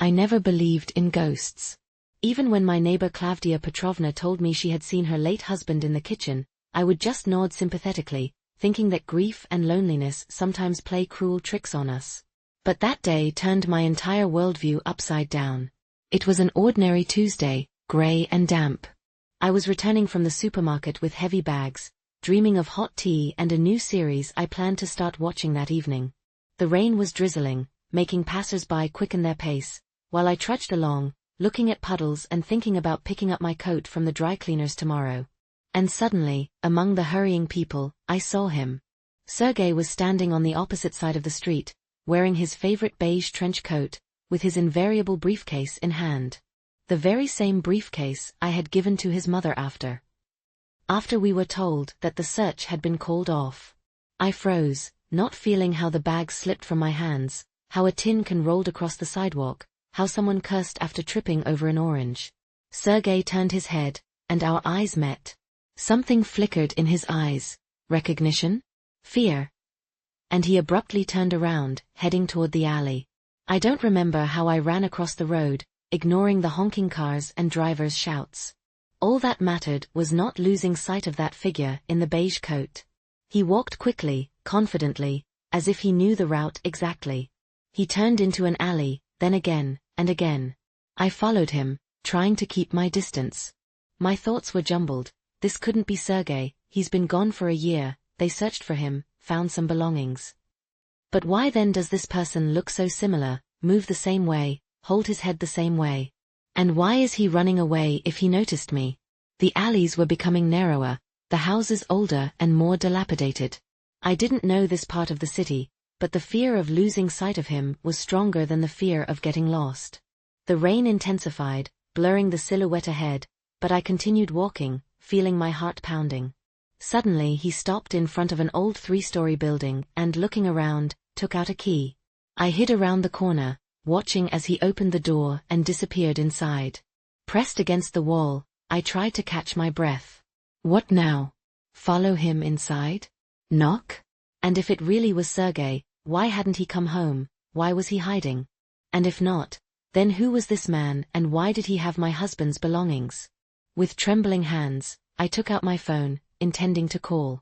I never believed in ghosts. Even when my neighbor Klavdia Petrovna told me she had seen her late husband in the kitchen, I would just nod sympathetically, thinking that grief and loneliness sometimes play cruel tricks on us. But that day turned my entire worldview upside down. It was an ordinary Tuesday, gray and damp. I was returning from the supermarket with heavy bags, dreaming of hot tea and a new series I planned to start watching that evening. The rain was drizzling, making passers-by quicken their pace, while I trudged along, looking at puddles and thinking about picking up my coat from the dry cleaners tomorrow. And suddenly, among the hurrying people, I saw him. Sergei was standing on the opposite side of the street, wearing his favorite beige trench coat, with his invariable briefcase in hand. The very same briefcase I had given to his mother after we were told that the search had been called off. I froze, not feeling how the bag slipped from my hands, how a tin can rolled across the sidewalk, how someone cursed after tripping over an orange. Sergei turned his head, and our eyes met. Something flickered in his eyes. Recognition? Fear? And he abruptly turned around, heading toward the alley. I don't remember how I ran across the road, ignoring the honking cars and drivers' shouts. All that mattered was not losing sight of that figure in the beige coat. He walked quickly, confidently, as if he knew the route exactly. He turned into an alley, then again, and again. I followed him, trying to keep my distance. My thoughts were jumbled. This couldn't be Sergei, he's been gone for a year, they searched for him, found some belongings. But why then does this person look so similar, move the same way, hold his head the same way? And why is he running away if he noticed me? The alleys were becoming narrower, the houses older and more dilapidated. I didn't know this part of the city, but the fear of losing sight of him was stronger than the fear of getting lost. The rain intensified, blurring the silhouette ahead, but I continued walking, feeling my heart pounding. Suddenly he stopped in front of an old 3-story building and, looking around, took out a key. I hid around the corner, watching as he opened the door and disappeared inside. Pressed against the wall, I tried to catch my breath. What now? Follow him inside? Knock? And if it really was Sergei, why hadn't he come home? Why was he hiding? And if not, then who was this man and why did he have my husband's belongings? With trembling hands, I took out my phone, intending to call.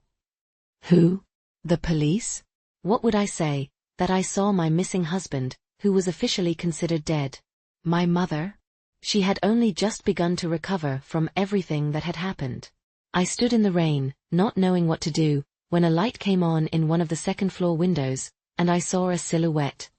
Who? The police? What would I say? That I saw my missing husband, who was officially considered dead. My mother? She had only just begun to recover from everything that had happened. I stood in the rain, not knowing what to do, when a light came on in one of the second-floor windows, and I saw a silhouette.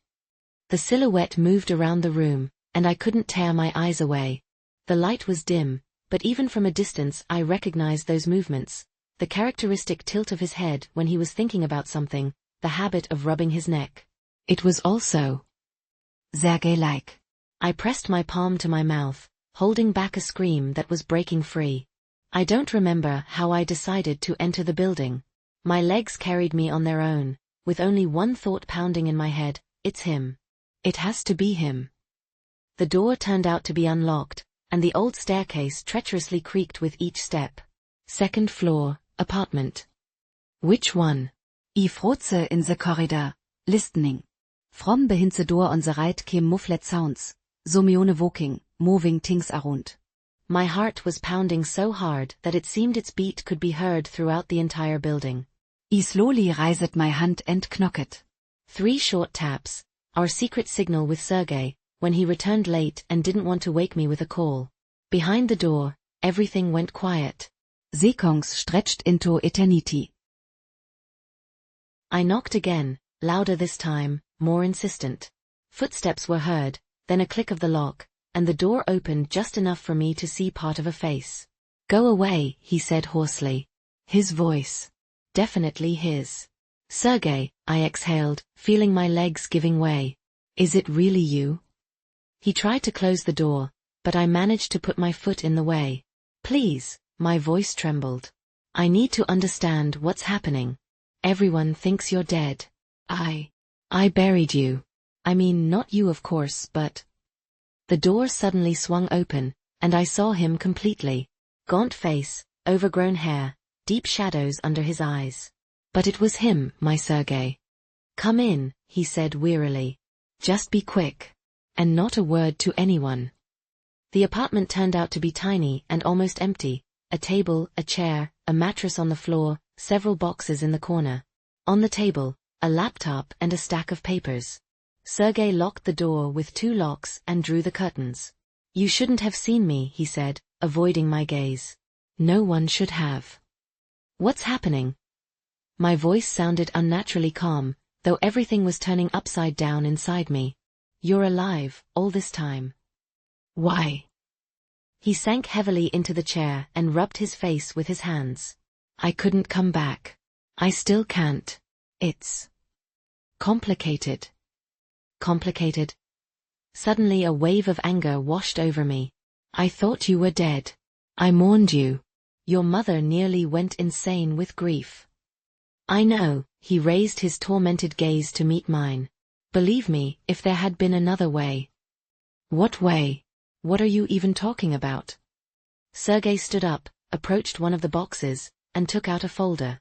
The silhouette moved around the room, and I couldn't tear my eyes away. The light was dim, but even from a distance I recognized those movements, the characteristic tilt of his head when he was thinking about something, the habit of rubbing his neck. It was also Sergei-like. I pressed my palm to my mouth, holding back a scream that was breaking free. I don't remember how I decided to enter the building. My legs carried me on their own, with only one thought pounding in my head: it's him. It has to be him. The door turned out to be unlocked, and the old staircase treacherously creaked with each step. Second floor, apartment. Which one? I froze in the corridor, listening. From behind the door on the right came muffled sounds, so mione walking, moving things around. My heart was pounding so hard that it seemed its beat could be heard throughout the entire building. I slowly raised my hand and knocked. 3 short taps, our secret signal with Sergei, when he returned late and didn't want to wake me with a call. Behind the door, everything went quiet. Seconds stretched into eternity. I knocked again, louder this time, more insistent. Footsteps were heard, then a click of the lock, and the door opened just enough for me to see part of a face. Go away, he said hoarsely. His voice. Definitely his. Sergei, I exhaled, feeling my legs giving way. Is it really you? He tried to close the door, but I managed to put my foot in the way. Please, my voice trembled. I need to understand what's happening. Everyone thinks you're dead. I buried you. I mean, not you of course, but... The door suddenly swung open, and I saw him completely. Gaunt face, overgrown hair, deep shadows under his eyes. But it was him, my Sergei. Come in, he said wearily. Just be quick. And not a word to anyone. The apartment turned out to be tiny and almost empty. A table, a chair, a mattress on the floor, several boxes in the corner. On the table, a laptop and a stack of papers. Sergei locked the door with 2 locks and drew the curtains. "You shouldn't have seen me," he said, avoiding my gaze. "No one should have." "What's happening?" My voice sounded unnaturally calm, though everything was turning upside down inside me. "You're alive, all this time." "Why?" He sank heavily into the chair and rubbed his face with his hands. "I couldn't come back. I still can't. It's complicated." Complicated? Suddenly a wave of anger washed over me. "I thought you were dead. I mourned you. Your mother nearly went insane with grief." "I know," he raised his tormented gaze to meet mine. "Believe me, if there had been another way." "What way? What are you even talking about?" Sergei stood up, approached one of the boxes, and took out a folder.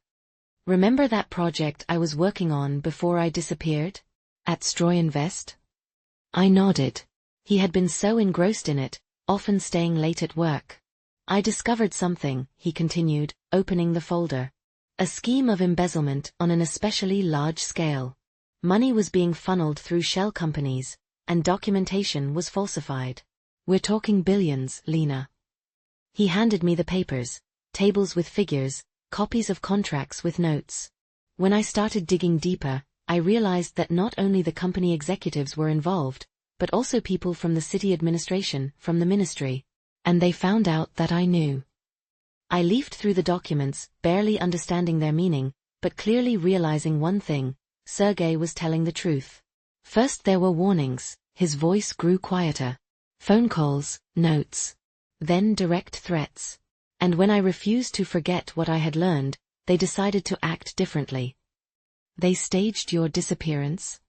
"Remember that project I was working on before I disappeared? At Stroyinvest?" I nodded. He had been so engrossed in it, often staying late at work. "I discovered something," he continued, opening the folder. "A scheme of embezzlement on an especially large scale. Money was being funneled through shell companies, and documentation was falsified. We're talking billions, Lena." He handed me the papers, tables with figures, copies of contracts with notes. When I started digging deeper, I realized that not only the company executives were involved, but also people from the city administration, from the ministry. And they found out that I knew. I leafed through the documents, barely understanding their meaning, but clearly realizing one thing: Sergei was telling the truth. First there were warnings, his voice grew quieter. Phone calls, notes. Then direct threats. And when I refused to forget what I had learned, they decided to act differently. "They staged your disappearance?"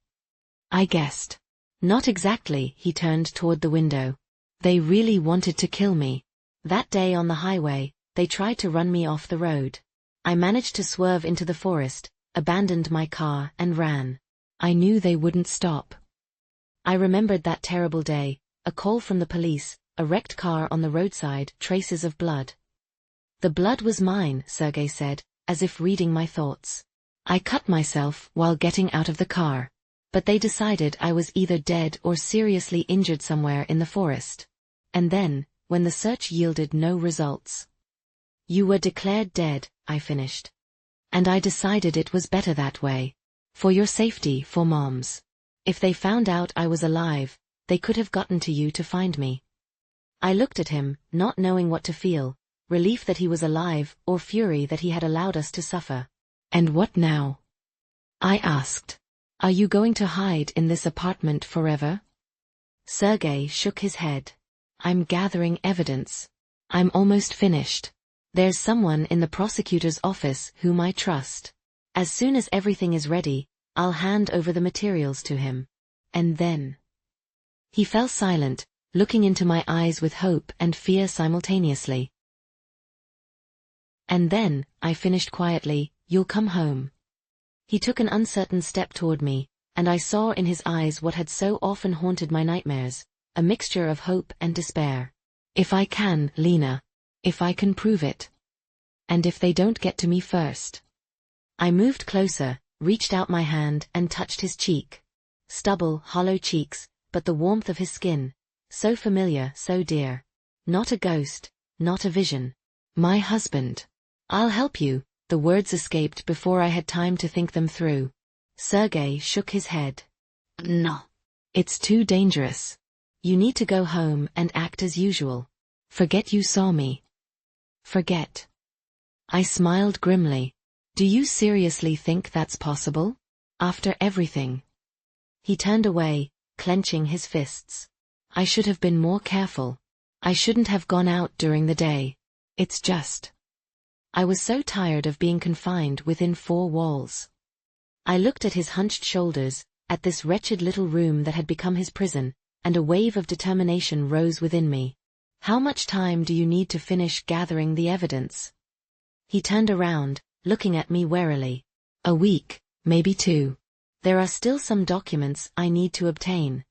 I guessed. "Not exactly," he turned toward the window. "They really wanted to kill me. That day on the highway, they tried to run me off the road. I managed to swerve into the forest, abandoned my car and ran. I knew they wouldn't stop." I remembered that terrible day, a call from the police, a wrecked car on the roadside, traces of blood. "The blood was mine," Sergei said, as if reading my thoughts. "I cut myself while getting out of the car. But they decided I was either dead or seriously injured somewhere in the forest. And then, when the search yielded no results." "You were declared dead," I finished. "And I decided it was better that way. For your safety, for Mom's. If they found out I was alive, they could have gotten to you to find me." I looked at him, not knowing what to feel: relief that he was alive, or fury that he had allowed us to suffer. "And what now?" I asked. "Are you going to hide in this apartment forever?" Sergei shook his head. "I'm gathering evidence. I'm almost finished. There's someone in the prosecutor's office whom I trust. As soon as everything is ready, I'll hand over the materials to him. And then—" He fell silent, looking into my eyes with hope and fear simultaneously. "And then," I finished quietly, "you'll come home." He took an uncertain step toward me, and I saw in his eyes what had so often haunted my nightmares, a mixture of hope and despair. "If I can, Lena. If I can prove it. And if they don't get to me first." I moved closer, reached out my hand and touched his cheek. Stubble, hollow cheeks, but the warmth of his skin. So familiar, so dear. Not a ghost, not a vision. "My husband." "I'll help you," the words escaped before I had time to think them through. Sergei shook his head. "No. It's too dangerous. You need to go home and act as usual. Forget you saw me." "Forget?" I smiled grimly. "Do you seriously think that's possible? After everything?" He turned away, clenching his fists. "I should have been more careful. I shouldn't have gone out during the day. It's just—" I was so tired of being confined within 4 walls. I looked at his hunched shoulders, at this wretched little room that had become his prison, and a wave of determination rose within me. "How much time do you need to finish gathering the evidence?" He turned around, looking at me warily. "A week, maybe 2. There are still some documents I need to obtain.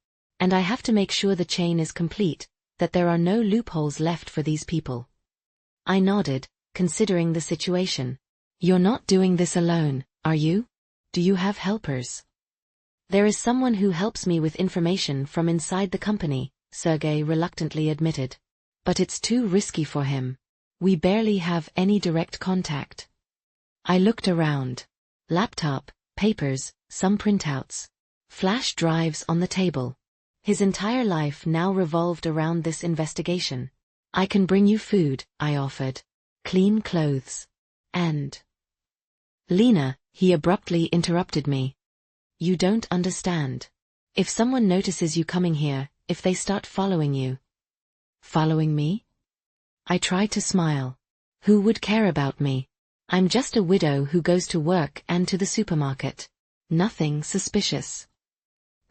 And I have to make sure the chain is complete, that there are no loopholes left for these people. I nodded, considering the situation. You're not doing this alone, are you? Do you have helpers? There is someone who helps me with information from inside the company, Sergei reluctantly admitted. But it's too risky for him. We barely have any direct contact. I looked around. Laptop, papers, some printouts. Flash drives on the table. His entire life now revolved around this investigation. I can bring you food, I offered. Clean clothes. And... Lena, he abruptly interrupted me. You don't understand. If someone notices you coming here, if they start following you. Following me? I tried to smile. Who would care about me? I'm just a widow who goes to work and to the supermarket. Nothing suspicious.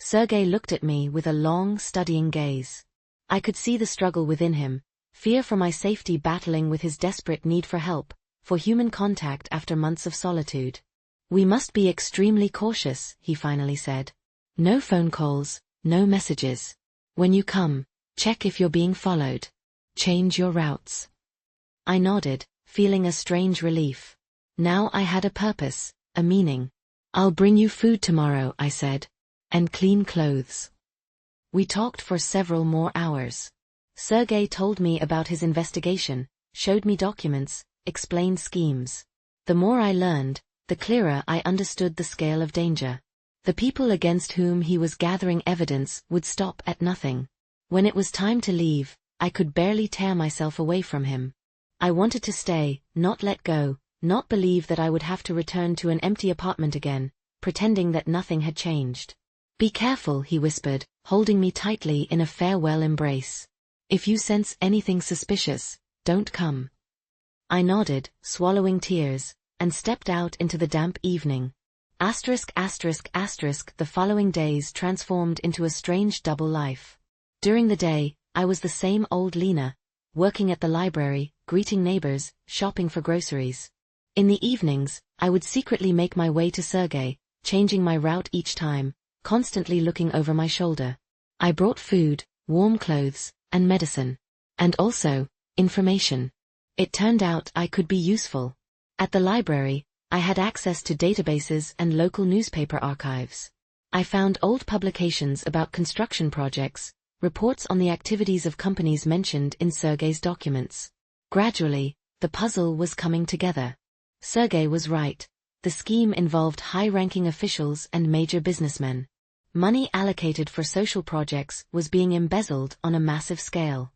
Sergei looked at me with a long, studying gaze. I could see the struggle within him, fear for my safety battling with his desperate need for help, for human contact after months of solitude. We must be extremely cautious, he finally said. No phone calls, no messages. When you come, check if you're being followed. Change your routes. I nodded, feeling a strange relief. Now I had a purpose, a meaning. I'll bring you food tomorrow, I said. And clean clothes. We talked for several more hours. Sergei told me about his investigation, showed me documents, explained schemes. The more I learned, the clearer I understood the scale of danger. The people against whom he was gathering evidence would stop at nothing. When it was time to leave, I could barely tear myself away from him. I wanted to stay, not let go, not believe that I would have to return to an empty apartment again, pretending that nothing had changed. Be careful, he whispered, holding me tightly in a farewell embrace. If you sense anything suspicious, don't come. I nodded, swallowing tears, and stepped out into the damp evening. The following days transformed into a strange double life. During the day, I was the same old Lena, working at the library, greeting neighbors, shopping for groceries. In the evenings, I would secretly make my way to Sergei, changing my route each time, constantly looking over my shoulder. I brought food, warm clothes, and medicine. And also, information. It turned out I could be useful. At the library, I had access to databases and local newspaper archives. I found old publications about construction projects, reports on the activities of companies mentioned in Sergei's documents. Gradually, the puzzle was coming together. Sergei was right. The scheme involved high-ranking officials and major businessmen. Money allocated for social projects was being embezzled on a massive scale.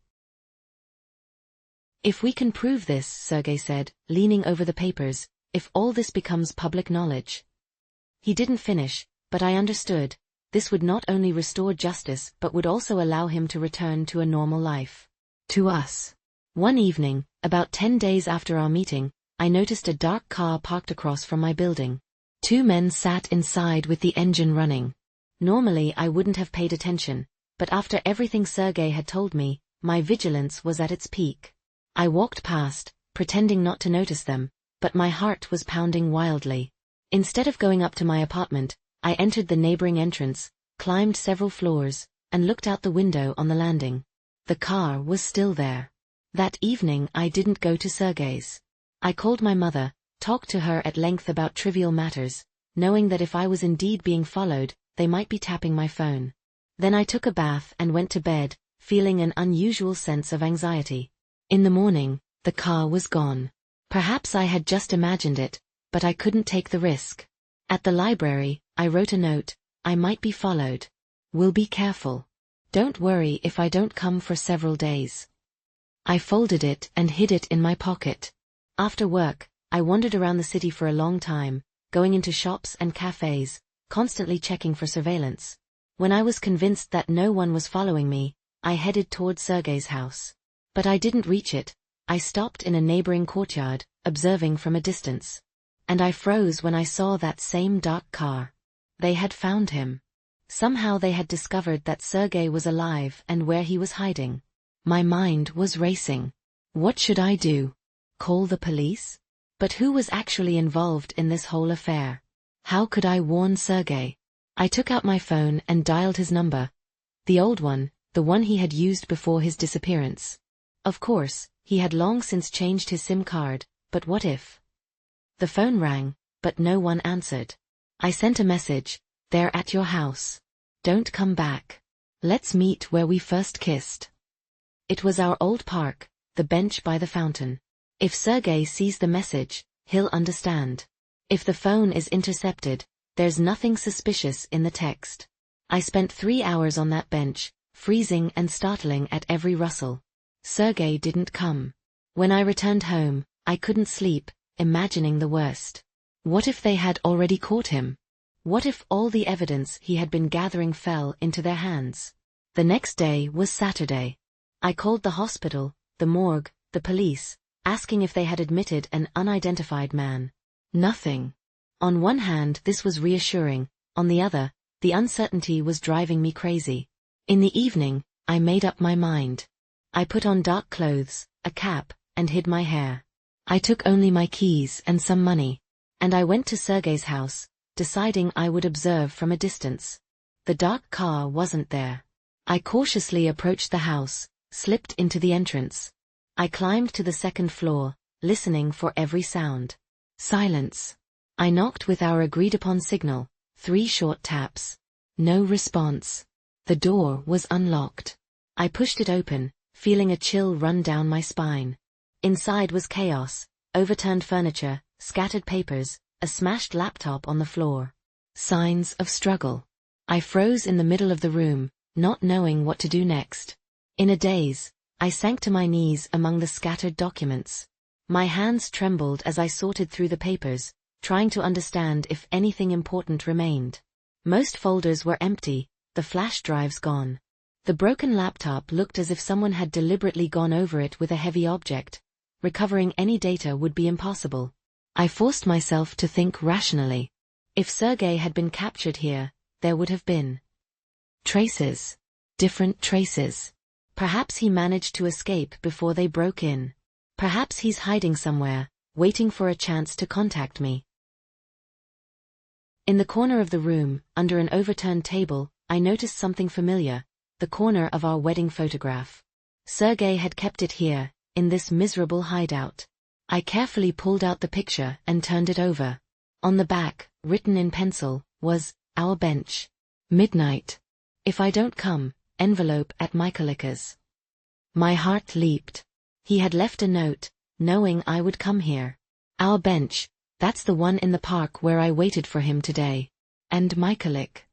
If we can prove this, Sergei said, leaning over the papers, if all this becomes public knowledge. He didn't finish, but I understood. This would not only restore justice but would also allow him to return to a normal life. To us. One evening, about 10 days after our meeting, I noticed a dark car parked across from my building. 2 men sat inside with the engine running. Normally I wouldn't have paid attention, but after everything Sergei had told me, my vigilance was at its peak. I walked past, pretending not to notice them, but my heart was pounding wildly. Instead of going up to my apartment, I entered the neighboring entrance, climbed several floors, and looked out the window on the landing. The car was still there. That evening I didn't go to Sergei's. I called my mother, talked to her at length about trivial matters, knowing that if I was indeed being followed, they might be tapping my phone. Then I took a bath and went to bed, feeling an unusual sense of anxiety. In the morning, the car was gone. Perhaps I had just imagined it, but I couldn't take the risk. At the library, I wrote a note. I might be followed. Will be careful. Don't worry if I don't come for several days. I folded it and hid it in my pocket. After work, I wandered around the city for a long time, going into shops and cafes, constantly checking for surveillance. When I was convinced that no one was following me, I headed toward Sergei's house. But I didn't reach it. I stopped in a neighboring courtyard, observing from a distance. And I froze when I saw that same dark car. They had found him. Somehow they had discovered that Sergei was alive and where he was hiding. My mind was racing. What should I do? Call the police? But who was actually involved in this whole affair? How could I warn Sergei? I took out my phone and dialed his number. The old one, the one he had used before his disappearance. Of course, he had long since changed his SIM card, but what if? The phone rang, but no one answered. I sent a message, "They're at your house. Don't come back. Let's meet where we first kissed." It was our old park, the bench by the fountain. If Sergei sees the message, he'll understand. If the phone is intercepted, there's nothing suspicious in the text. I spent 3 hours on that bench, freezing and startling at every rustle. Sergei didn't come. When I returned home, I couldn't sleep, imagining the worst. What if they had already caught him? What if all the evidence he had been gathering fell into their hands? The next day was Saturday. I called the hospital, the morgue, the police, asking if they had admitted an unidentified man. Nothing. On one hand, this was reassuring, on the other, the uncertainty was driving me crazy. In the evening, I made up my mind. I put on dark clothes, a cap, and hid my hair. I took only my keys and some money. And I went to Sergei's house, deciding I would observe from a distance. The dark car wasn't there. I cautiously approached the house, slipped into the entrance. I climbed to the second floor, listening for every sound. Silence. I knocked with our agreed-upon signal, 3 short taps. No response. The door was unlocked. I pushed it open, feeling a chill run down my spine. Inside was chaos, overturned furniture, scattered papers, a smashed laptop on the floor. Signs of struggle. I froze in the middle of the room, not knowing what to do next. In a daze, I sank to my knees among the scattered documents. My hands trembled as I sorted through the papers, trying to understand if anything important remained. Most folders were empty, the flash drives gone. The broken laptop looked as if someone had deliberately gone over it with a heavy object. Recovering any data would be impossible. I forced myself to think rationally. If Sergei had been captured here, there would have been traces. Different traces. Perhaps he managed to escape before they broke in. Perhaps he's hiding somewhere, waiting for a chance to contact me. In the corner of the room, under an overturned table, I noticed something familiar, the corner of our wedding photograph. Sergei had kept it here, in this miserable hideout. I carefully pulled out the picture and turned it over. On the back, written in pencil, was, "Our bench. Midnight. If I don't come, envelope at Michaelik's." My heart leaped. He had left a note, knowing I would come here. Our bench, that's the one in the park where I waited for him today. And Michaelik.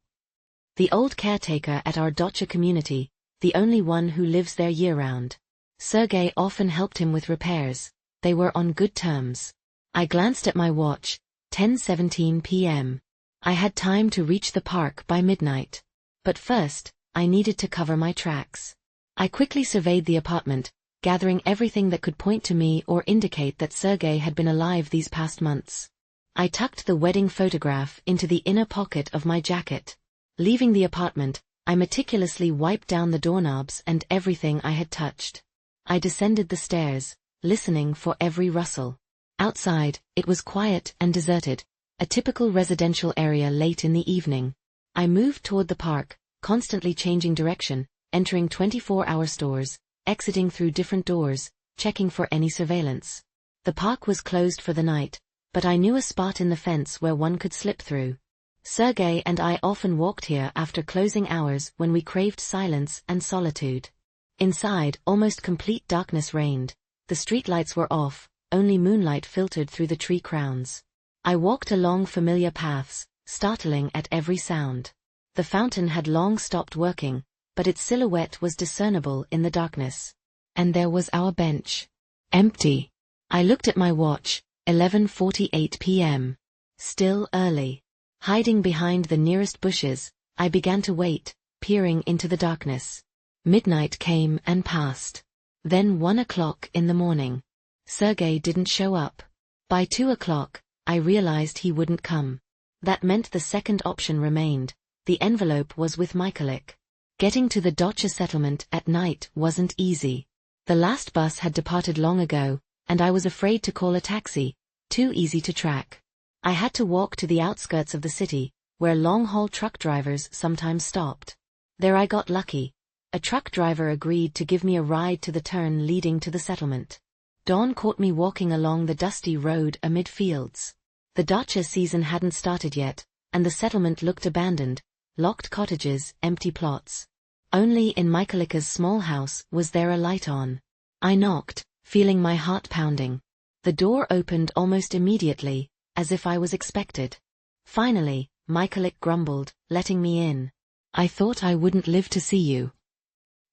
The old caretaker at our dacha community, the only one who lives there year-round. Sergei often helped him with repairs. They were on good terms. I glanced at my watch, 10:17 p.m. I had time to reach the park by midnight. But first, I needed to cover my tracks. I quickly surveyed the apartment, gathering everything that could point to me or indicate that Sergei had been alive these past months. I tucked the wedding photograph into the inner pocket of my jacket. Leaving the apartment, I meticulously wiped down the doorknobs and everything I had touched. I descended the stairs, listening for every rustle. Outside, it was quiet and deserted, a typical residential area late in the evening. I moved toward the park, constantly changing direction, entering 24-hour stores, exiting through different doors, checking for any surveillance. The park was closed for the night, but I knew a spot in the fence where one could slip through. Sergei and I often walked here after closing hours when we craved silence and solitude. Inside, almost complete darkness reigned. The streetlights were off, only moonlight filtered through the tree crowns. I walked along familiar paths, startling at every sound. The fountain had long stopped working, but its silhouette was discernible in the darkness. And there was our bench. Empty. I looked at my watch, 11:48 p.m. Still early. Hiding behind the nearest bushes, I began to wait, peering into the darkness. Midnight came and passed. Then 1 o'clock in the morning. Sergei didn't show up. By 2 o'clock, I realized he wouldn't come. That meant the second option remained. The envelope was with Michaelik. Getting to the dacha settlement at night wasn't easy. The last bus had departed long ago, and I was afraid to call a taxi, too easy to track. I had to walk to the outskirts of the city, where long-haul truck drivers sometimes stopped. There I got lucky. A truck driver agreed to give me a ride to the turn leading to the settlement. Dawn caught me walking along the dusty road amid fields. The dacha season hadn't started yet, and the settlement looked abandoned, locked cottages, empty plots. Only in Michaelika's small house was there a light on. I knocked, feeling my heart pounding. The door opened almost immediately, as if I was expected. Finally, Michaelik grumbled, letting me in. I thought I wouldn't live to see you.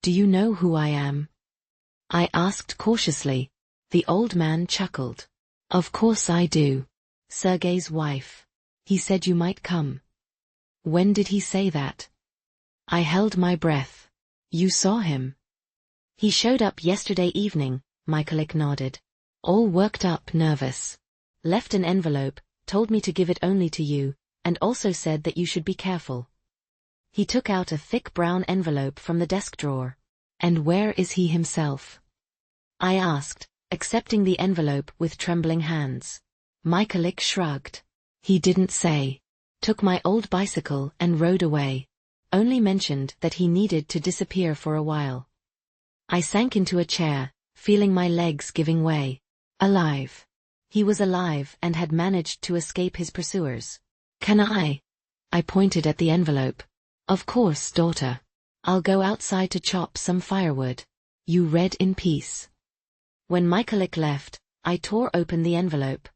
Do you know who I am? I asked cautiously. The old man chuckled. Of course I do. Sergei's wife. He said you might come. When did he say that? I held my breath. You saw him? He showed up yesterday evening, Michaelik nodded. All worked up, nervous. Left an envelope, told me to give it only to you, and also said that you should be careful. He took out a thick brown envelope from the desk drawer. And where is he himself? I asked, accepting the envelope with trembling hands. Michaelik shrugged. He didn't say. Took my old bicycle and rode away. Only mentioned that he needed to disappear for a while. I sank into a chair, feeling my legs giving way. Alive. He was alive and had managed to escape his pursuers. Can I? I pointed at the envelope. Of course, daughter. I'll go outside to chop some firewood. You read in peace. When Michaelik left, I tore open the envelope.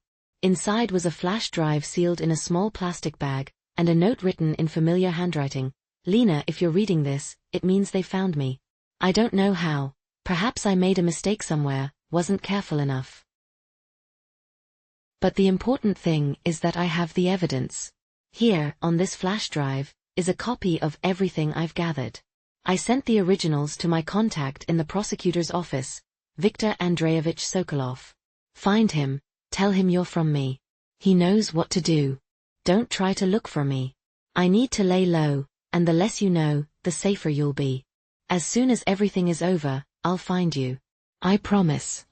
Inside was a flash drive sealed in a small plastic bag, and a note written in familiar handwriting. Lena, if you're reading this, it means they found me. I don't know how. Perhaps I made a mistake somewhere, wasn't careful enough. But the important thing is that I have the evidence. Here, on this flash drive, is a copy of everything I've gathered. I sent the originals to my contact in the prosecutor's office, Viktor Andreevich Sokolov. Find him, tell him you're from me. He knows what to do. Don't try to look for me. I need to lay low, and the less you know, the safer you'll be. As soon as everything is over, I'll find you. I promise.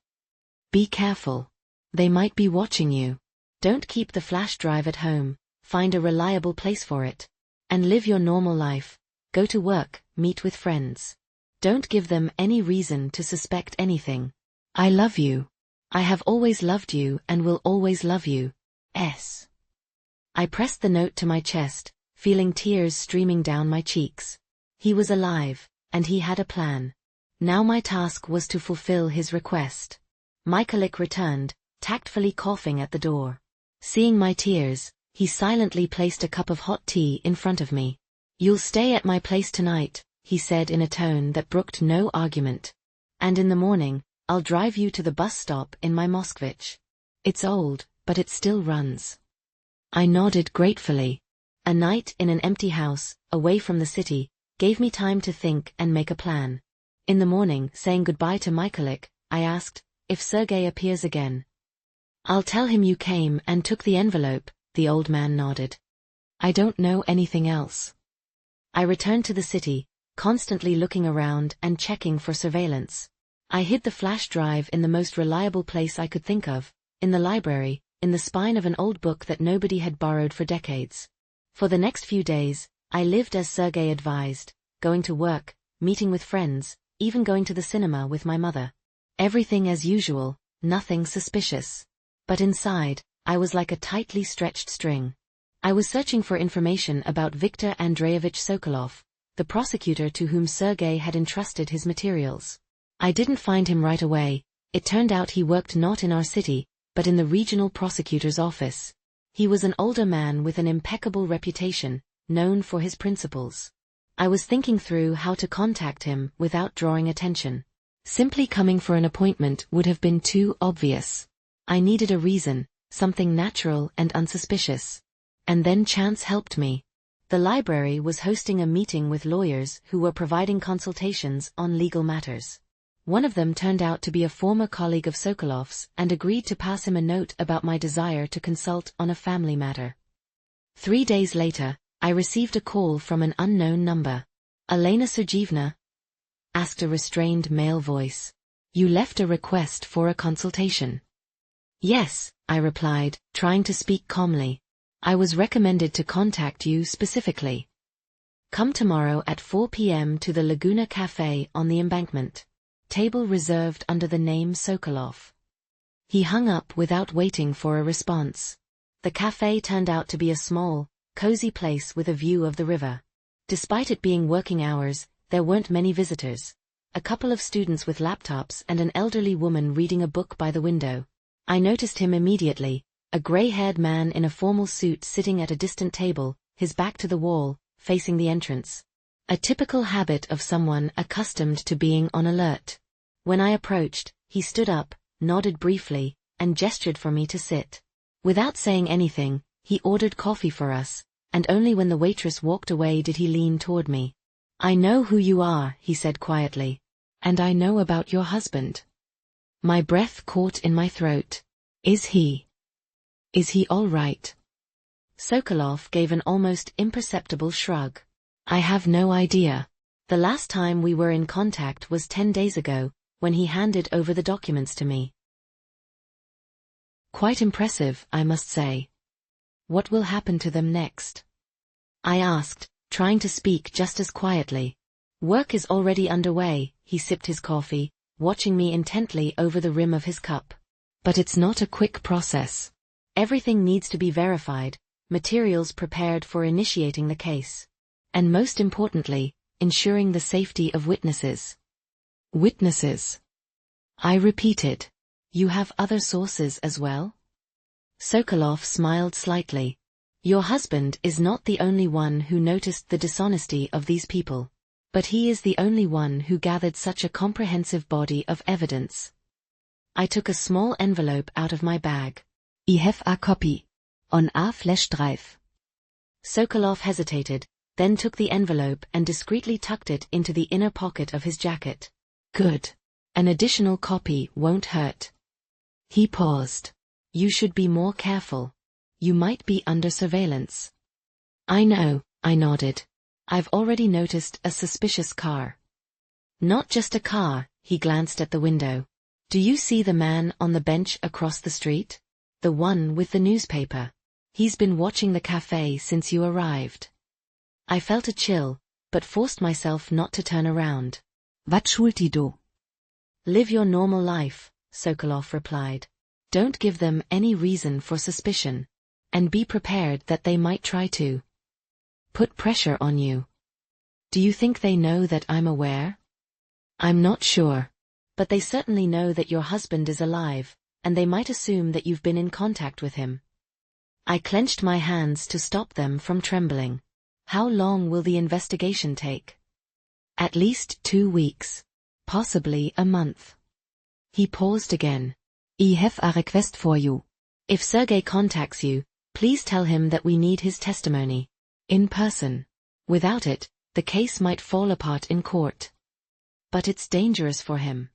Be careful. They might be watching you. Don't keep the flash drive at home, find a reliable place for it. And live your normal life. Go to work, meet with friends. Don't give them any reason to suspect anything. I love you. I have always loved you and will always love you. S. I pressed the note to my chest, feeling tears streaming down my cheeks. He was alive, and he had a plan. Now my task was to fulfill his request. Michaelik returned, tactfully coughing at the door. Seeing my tears, he silently placed a cup of hot tea in front of me. You'll stay at my place tonight, he said in a tone that brooked no argument. And in the morning, I'll drive you to the bus stop in my Moskvich. It's old, but it still runs. I nodded gratefully. A night in an empty house, away from the city, gave me time to think and make a plan. In the morning, saying goodbye to Michaelik, I asked, if Sergei appears again. I'll tell him you came and took the envelope, the old man nodded. I don't know anything else. I returned to the city, constantly looking around and checking for surveillance. I hid the flash drive in the most reliable place I could think of, in the library, in the spine of an old book that nobody had borrowed for decades. For the next few days, I lived as Sergei advised, going to work, meeting with friends, even going to the cinema with my mother. Everything as usual, nothing suspicious. But inside, I was like a tightly stretched string. I was searching for information about Viktor Andreevich Sokolov, the prosecutor to whom Sergei had entrusted his materials. I didn't find him right away. It turned out he worked not in our city, but in the regional prosecutor's office. He was an older man with an impeccable reputation, known for his principles. I was thinking through how to contact him without drawing attention. Simply coming for an appointment would have been too obvious. I needed a reason, something natural and unsuspicious. And then chance helped me. The library was hosting a meeting with lawyers who were providing consultations on legal matters. One of them turned out to be a former colleague of Sokolov's and agreed to pass him a note about my desire to consult on a family matter. 3 days later, I received a call from an unknown number. Elena Sergeevna? Asked a restrained male voice. You left a request for a consultation. Yes, I replied, trying to speak calmly. I was recommended to contact you specifically. Come tomorrow at 4 p.m. to the Laguna Cafe on the embankment. Table reserved under the name Sokolov. He hung up without waiting for a response. The cafe turned out to be a small, cozy place with a view of the river. Despite it being working hours, there weren't many visitors. A couple of students with laptops and an elderly woman reading a book by the window. I noticed him immediately, a gray-haired man in a formal suit sitting at a distant table, his back to the wall, facing the entrance. A typical habit of someone accustomed to being on alert. When I approached, he stood up, nodded briefly, and gestured for me to sit. Without saying anything, he ordered coffee for us, and only when the waitress walked away did he lean toward me. "I know who you are," he said quietly. "And I know about your husband." My breath caught in my throat. Is he all right? Sokolov gave an almost imperceptible shrug. "I have no idea. The last time we were in contact was 10 days ago, when he handed over the documents to me." Quite impressive, I must say. What will happen to them next? I asked, trying to speak just as quietly. Work is already underway, he sipped his coffee, watching me intently over the rim of his cup. But it's not a quick process. Everything needs to be verified, materials prepared for initiating the case. And most importantly, ensuring the safety of witnesses. Witnesses? I repeated. You have other sources as well? Sokolov smiled slightly. Your husband is not the only one who noticed the dishonesty of these people. But he is the only one who gathered such a comprehensive body of evidence. I took a small envelope out of my bag. I have a copy. On a flash drive. Sokolov hesitated, then took the envelope and discreetly tucked it into the inner pocket of his jacket. Good. An additional copy won't hurt. He paused. You should be more careful. You might be under surveillance. I know, I nodded. I've already noticed a suspicious car. Not just a car, he glanced at the window. Do you see the man on the bench across the street? The one with the newspaper. He's been watching the cafe since you arrived. I felt a chill, but forced myself not to turn around. Wat schuld du? Live your normal life, Sokolov replied. Don't give them any reason for suspicion. And be prepared that they might try to put pressure on you. Do you think they know that I'm aware? I'm not sure. But they certainly know that your husband is alive, and they might assume that you've been in contact with him. I clenched my hands to stop them from trembling. How long will the investigation take? At least 2 weeks. Possibly a month. He paused again. I have a request for you. If Sergei contacts you, please tell him that we need his testimony. In person. Without it, the case might fall apart in court. But it's dangerous for him.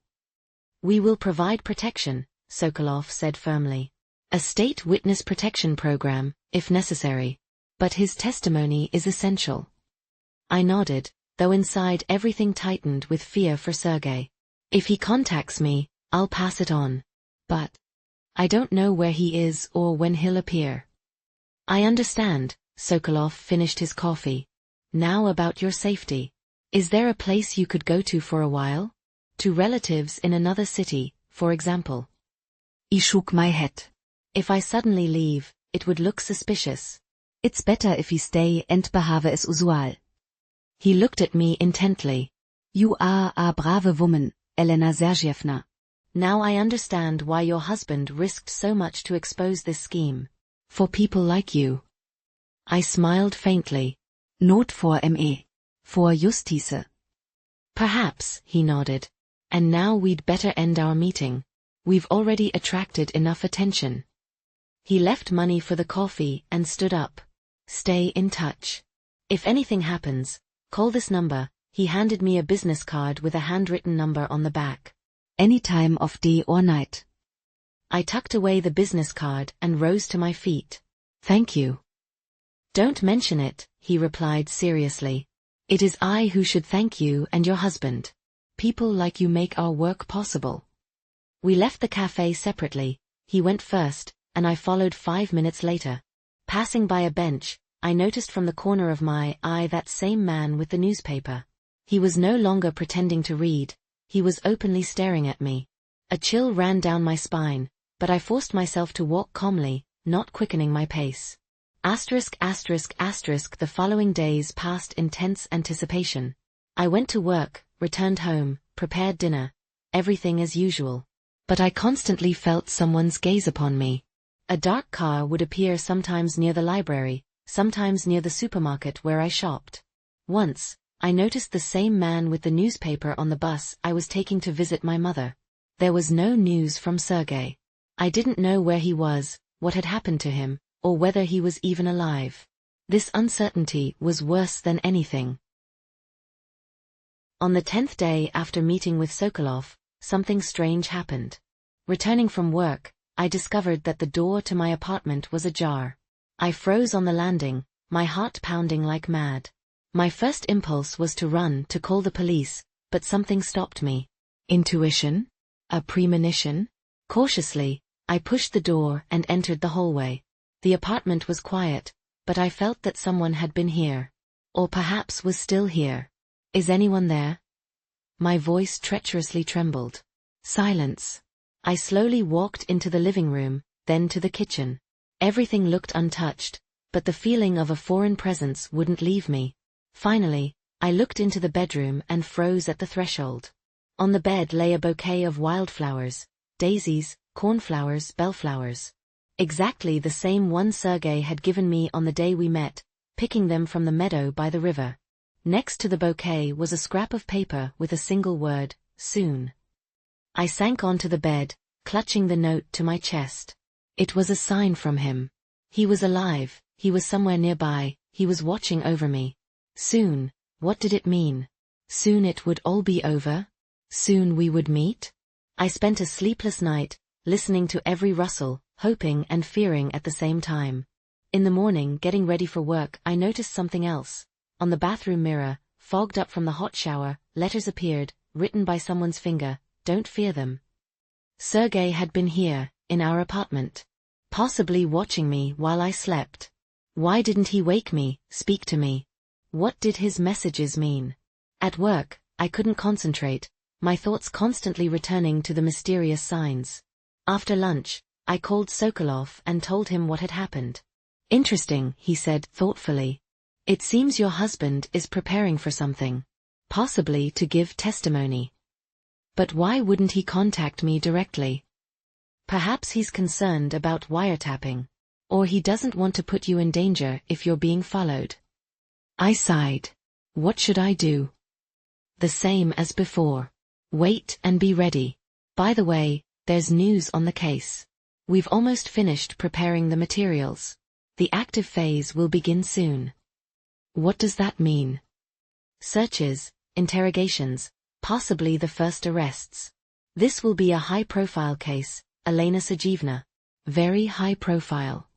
We will provide protection, Sokolov said firmly. A state witness protection program, if necessary. But his testimony is essential. I nodded, though inside everything tightened with fear for Sergei. If he contacts me, I'll pass it on. But I don't know where he is or when he'll appear. I understand, Sokolov finished his coffee. Now about your safety. Is there a place you could go to for a while? To relatives in another city, for example. I shook my head. If I suddenly leave, it would look suspicious. It's better if you stay and behave as usual. He looked at me intently. You are a brave woman, Elena Sergeyevna. Now I understand why your husband risked so much to expose this scheme. For people like you. I smiled faintly. Not for me. For Justice. Perhaps, he nodded. And now we'd better end our meeting. We've already attracted enough attention. He left money for the coffee and stood up. Stay in touch. If anything happens, call this number. He handed me a business card with a handwritten number on the back. Any time of day or night. I tucked away the business card and rose to my feet. Thank you. Don't mention it, he replied seriously. It is I who should thank you and your husband. People like you make our work possible. We left the cafe separately. He went first, and I followed 5 minutes later. Passing by a bench, I noticed from the corner of my eye that same man with the newspaper. He was no longer pretending to read, he was openly staring at me. A chill ran down my spine, but I forced myself to walk calmly, not quickening my pace. The following days passed in tense anticipation. I went to work, returned home, prepared dinner, everything as usual. But I constantly felt someone's gaze upon me. A dark car would appear sometimes near the library, sometimes near the supermarket where I shopped. Once, I noticed the same man with the newspaper on the bus I was taking to visit my mother. There was no news from Sergei. I didn't know where he was, what had happened to him, or whether he was even alive. This uncertainty was worse than anything. On the 10th day after meeting with Sokolov, something strange happened. Returning from work, I discovered that the door to my apartment was ajar. I froze on the landing, my heart pounding like mad. My first impulse was to run to call the police, but something stopped me. Intuition? A premonition? Cautiously, I pushed the door and entered the hallway. The apartment was quiet, but I felt that someone had been here. Or perhaps was still here. Is anyone there? My voice treacherously trembled. Silence. I slowly walked into the living room, then to the kitchen. Everything looked untouched, but the feeling of a foreign presence wouldn't leave me. Finally, I looked into the bedroom and froze at the threshold. On the bed lay a bouquet of wildflowers, daisies, cornflowers, bellflowers. Exactly the same one Sergei had given me on the day we met, picking them from the meadow by the river. Next to the bouquet was a scrap of paper with a single word, soon. I sank onto the bed, clutching the note to my chest. It was a sign from him. He was alive, he was somewhere nearby, he was watching over me. Soon, what did it mean? Soon it would all be over? Soon we would meet? I spent a sleepless night, listening to every rustle, hoping and fearing at the same time. In the morning, getting ready for work, I noticed something else. On the bathroom mirror, fogged up from the hot shower, letters appeared, written by someone's finger, "Don't fear them." Sergei had been here, in our apartment. Possibly watching me while I slept. Why didn't he wake me, speak to me? What did his messages mean? At work, I couldn't concentrate, my thoughts constantly returning to the mysterious signs. After lunch, I called Sokolov and told him what had happened. "Interesting," he said thoughtfully. "It seems your husband is preparing for something. Possibly to give testimony. But why wouldn't he contact me directly? Perhaps he's concerned about wiretapping. Or he doesn't want to put you in danger if you're being followed." I sighed. What should I do? The same as before. Wait and be ready. By the way, there's news on the case. We've almost finished preparing the materials. The active phase will begin soon. What does that mean? Searches, interrogations, possibly the first arrests. This will be a high-profile case, Elena Sergeyevna. Very high profile.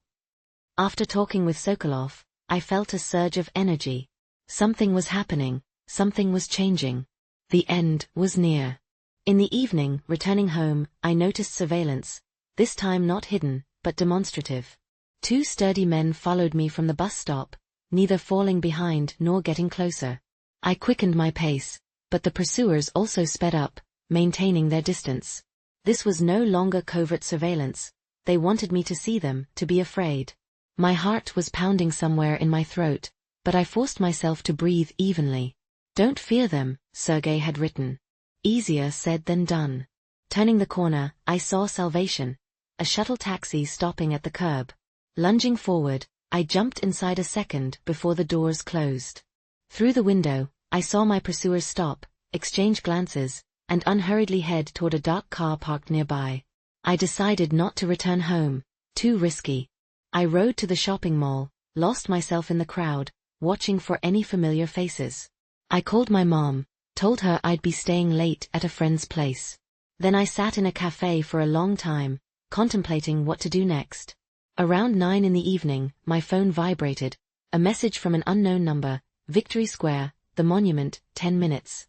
After talking with Sokolov, I felt a surge of energy. Something was happening, something was changing. The end was near. In the evening, returning home, I noticed surveillance, this time not hidden, but demonstrative. 2 sturdy men followed me from the bus stop, neither falling behind nor getting closer. I quickened my pace, but the pursuers also sped up, maintaining their distance. This was no longer covert surveillance. They wanted me to see them, to be afraid. My heart was pounding somewhere in my throat, but I forced myself to breathe evenly. "Don't fear them," Sergei had written. Easier said than done. Turning the corner, I saw salvation. A shuttle taxi stopping at the curb. Lunging forward, I jumped inside a second before the doors closed. Through the window, I saw my pursuers stop, exchange glances, and unhurriedly head toward a dark car parked nearby. I decided not to return home. Too risky. I rode to the shopping mall, lost myself in the crowd, watching for any familiar faces. I called my mom, told her I'd be staying late at a friend's place. Then I sat in a cafe for a long time, contemplating what to do next. Around 9 in the evening, my phone vibrated, a message from an unknown number, Victory Square, the monument, 10 minutes.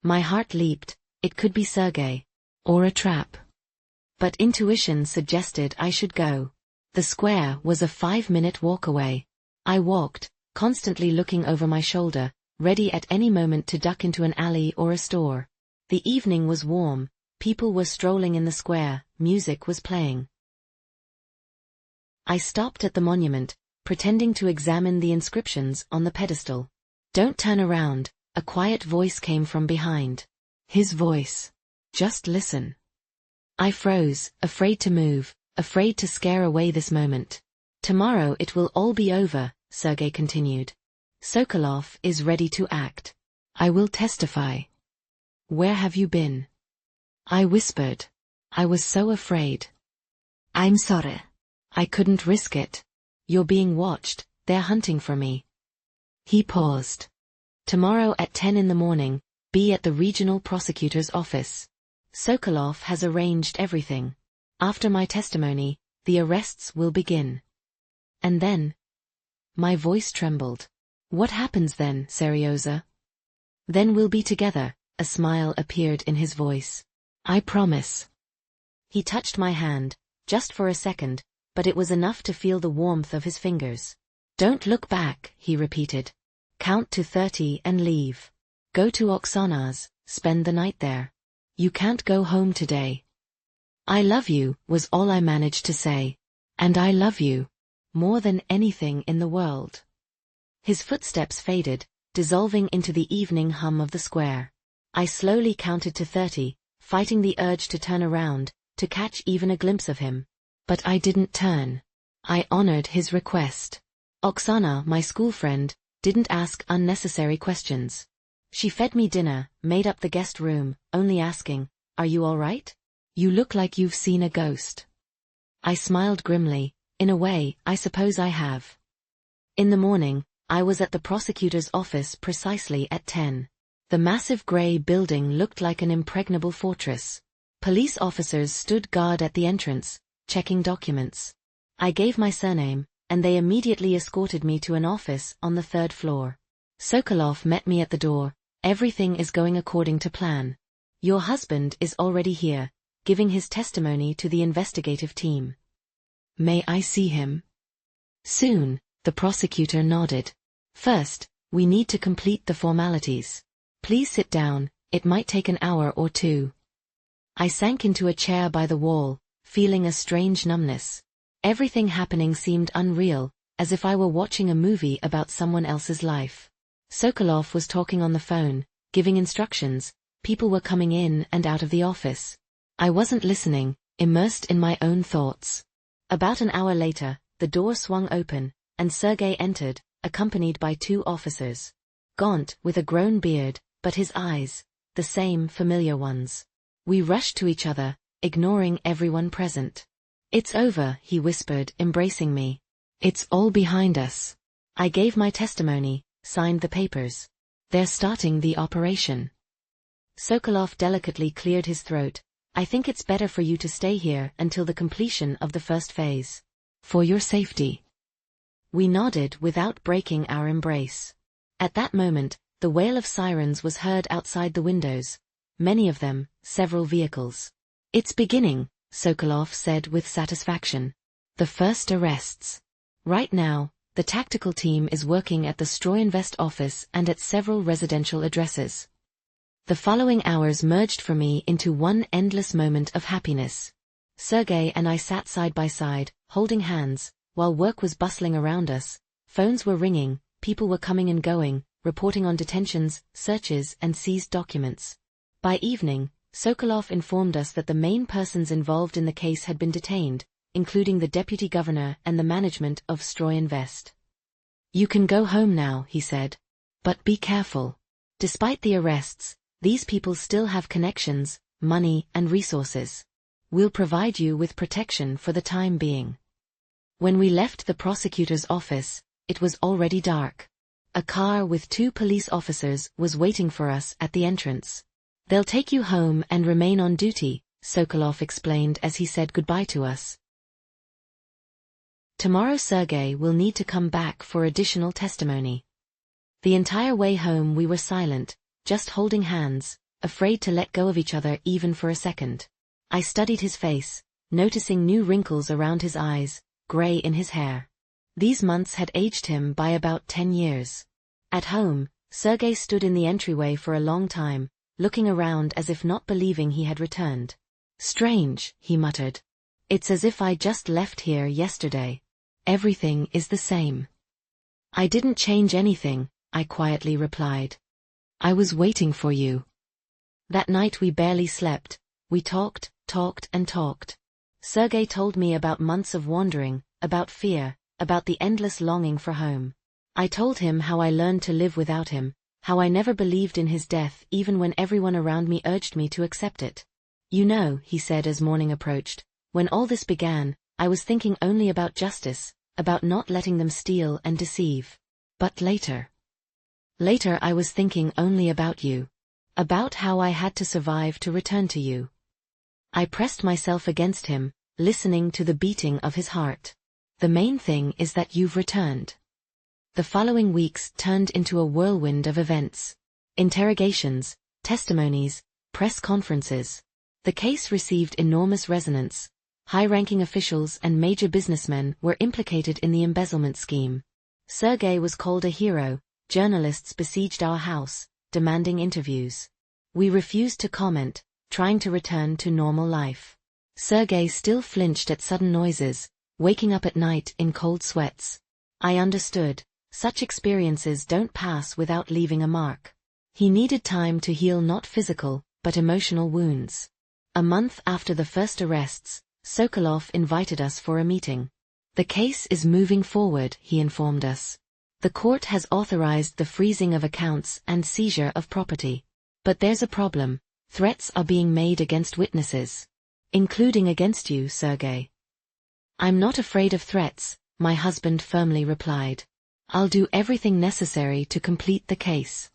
My heart leaped, it could be Sergei. Or a trap. But intuition suggested I should go. The square was a 5-minute walk away. I walked, constantly looking over my shoulder, ready at any moment to duck into an alley or a store. The evening was warm, people were strolling in the square, music was playing. I stopped at the monument, pretending to examine the inscriptions on the pedestal. "Don't turn around," a quiet voice came from behind. His voice. "Just listen." I froze, afraid to move, afraid to scare away this moment. "Tomorrow it will all be over," Sergei continued. "Sokolov is ready to act. I will testify." "Where have you been?" I whispered. I was so afraid. "I'm sorry. I couldn't risk it. You're being watched, they're hunting for me." He paused. "Tomorrow at 10 in the morning, be at the regional prosecutor's office. Sokolov has arranged everything. After my testimony, the arrests will begin." And then? My voice trembled. "What happens then, Seryoza?" "Then we'll be together," a smile appeared in his voice. "I promise." He touched my hand, just for a second, but it was enough to feel the warmth of his fingers. "Don't look back," he repeated. "Count to 30 and leave. Go to Oksana's, spend the night there. You can't go home today." "I love you," was all I managed to say. "And I love you. More than anything in the world." His footsteps faded, dissolving into the evening hum of the square. I slowly counted to 30, fighting the urge to turn around, to catch even a glimpse of him. But I didn't turn. I honored his request. Oksana, my school friend, didn't ask unnecessary questions. She fed me dinner, made up the guest room, only asking, "Are you all right? You look like you've seen a ghost." I smiled grimly. "In a way, I suppose I have." In the morning, I was at the prosecutor's office precisely at 10. The massive grey building looked like an impregnable fortress. Police officers stood guard at the entrance, checking documents. I gave my surname, and they immediately escorted me to an office on the 3rd floor. Sokolov met me at the door. "Everything is going according to plan. Your husband is already here, giving his testimony to the investigative team." "May I see him?" "Soon," the prosecutor nodded. "First, we need to complete the formalities. Please sit down, it might take an hour or two." I sank into a chair by the wall, feeling a strange numbness. Everything happening seemed unreal, as if I were watching a movie about someone else's life. Sokolov was talking on the phone, giving instructions, people were coming in and out of the office. I wasn't listening, immersed in my own thoughts. About an hour later, the door swung open, and Sergei entered, accompanied by 2 officers. Gaunt, with a grown beard, but his eyes, the same familiar ones. We rushed to each other, ignoring everyone present. "It's over," he whispered, embracing me. "It's all behind us." I gave my testimony, signed the papers. "They're starting the operation." Sokolov delicately cleared his throat. "I think it's better for you to stay here until the completion of the first phase. For your safety." We nodded without breaking our embrace. At that moment, the wail of sirens was heard outside the windows. Many of them, several vehicles. "It's beginning," Sokolov said with satisfaction. "The first arrests. Right now, the tactical team is working at the Stroyinvest office and at several residential addresses." The following hours merged for me into one endless moment of happiness. Sergei and I sat side by side, holding hands, while work was bustling around us. Phones were ringing, people were coming and going, reporting on detentions, searches, and seized documents. By evening, Sokolov informed us that the main persons involved in the case had been detained, including the deputy governor and the management of Stroyinvest. "You can go home now," he said. "But be careful. Despite the arrests, these people still have connections, money, and resources. We'll provide you with protection for the time being." When we left the prosecutor's office, it was already dark. A car with 2 police officers was waiting for us at the entrance. "They'll take you home and remain on duty," Sokolov explained as he said goodbye to us. "Tomorrow Sergei will need to come back for additional testimony." The entire way home we were silent, just holding hands, afraid to let go of each other even for a second. I studied his face, noticing new wrinkles around his eyes, gray in his hair. These months had aged him by about 10 years. At home, Sergei stood in the entryway for a long time, looking around as if not believing he had returned. "Strange," he muttered. "It's as if I just left here yesterday. Everything is the same." "I didn't change anything," I quietly replied. "I was waiting for you." That night we barely slept. We talked and talked. Sergei told me about months of wandering, about fear, about the endless longing for home. I told him how I learned to live without him, how I never believed in his death even when everyone around me urged me to accept it. "You know," he said as morning approached, "when all this began, I was thinking only about justice, about not letting them steal and deceive. But later I was thinking only about you. About how I had to survive to return to you." I pressed myself against him, listening to the beating of his heart. "The main thing is that you've returned." The following weeks turned into a whirlwind of events. Interrogations, testimonies, press conferences. The case received enormous resonance. High-ranking officials and major businessmen were implicated in the embezzlement scheme. Sergei was called a hero. Journalists besieged our house, demanding interviews. We refused to comment, trying to return to normal life. Sergei still flinched at sudden noises, waking up at night in cold sweats. I understood. Such experiences don't pass without leaving a mark. He needed time to heal not physical, but emotional wounds. A month after the first arrests, Sokolov invited us for a meeting. "The case is moving forward," he informed us. "The court has authorized the freezing of accounts and seizure of property. But there's a problem. Threats are being made against witnesses. Including against you, Sergei." "I'm not afraid of threats," my husband firmly replied. "I'll do everything necessary to complete the case."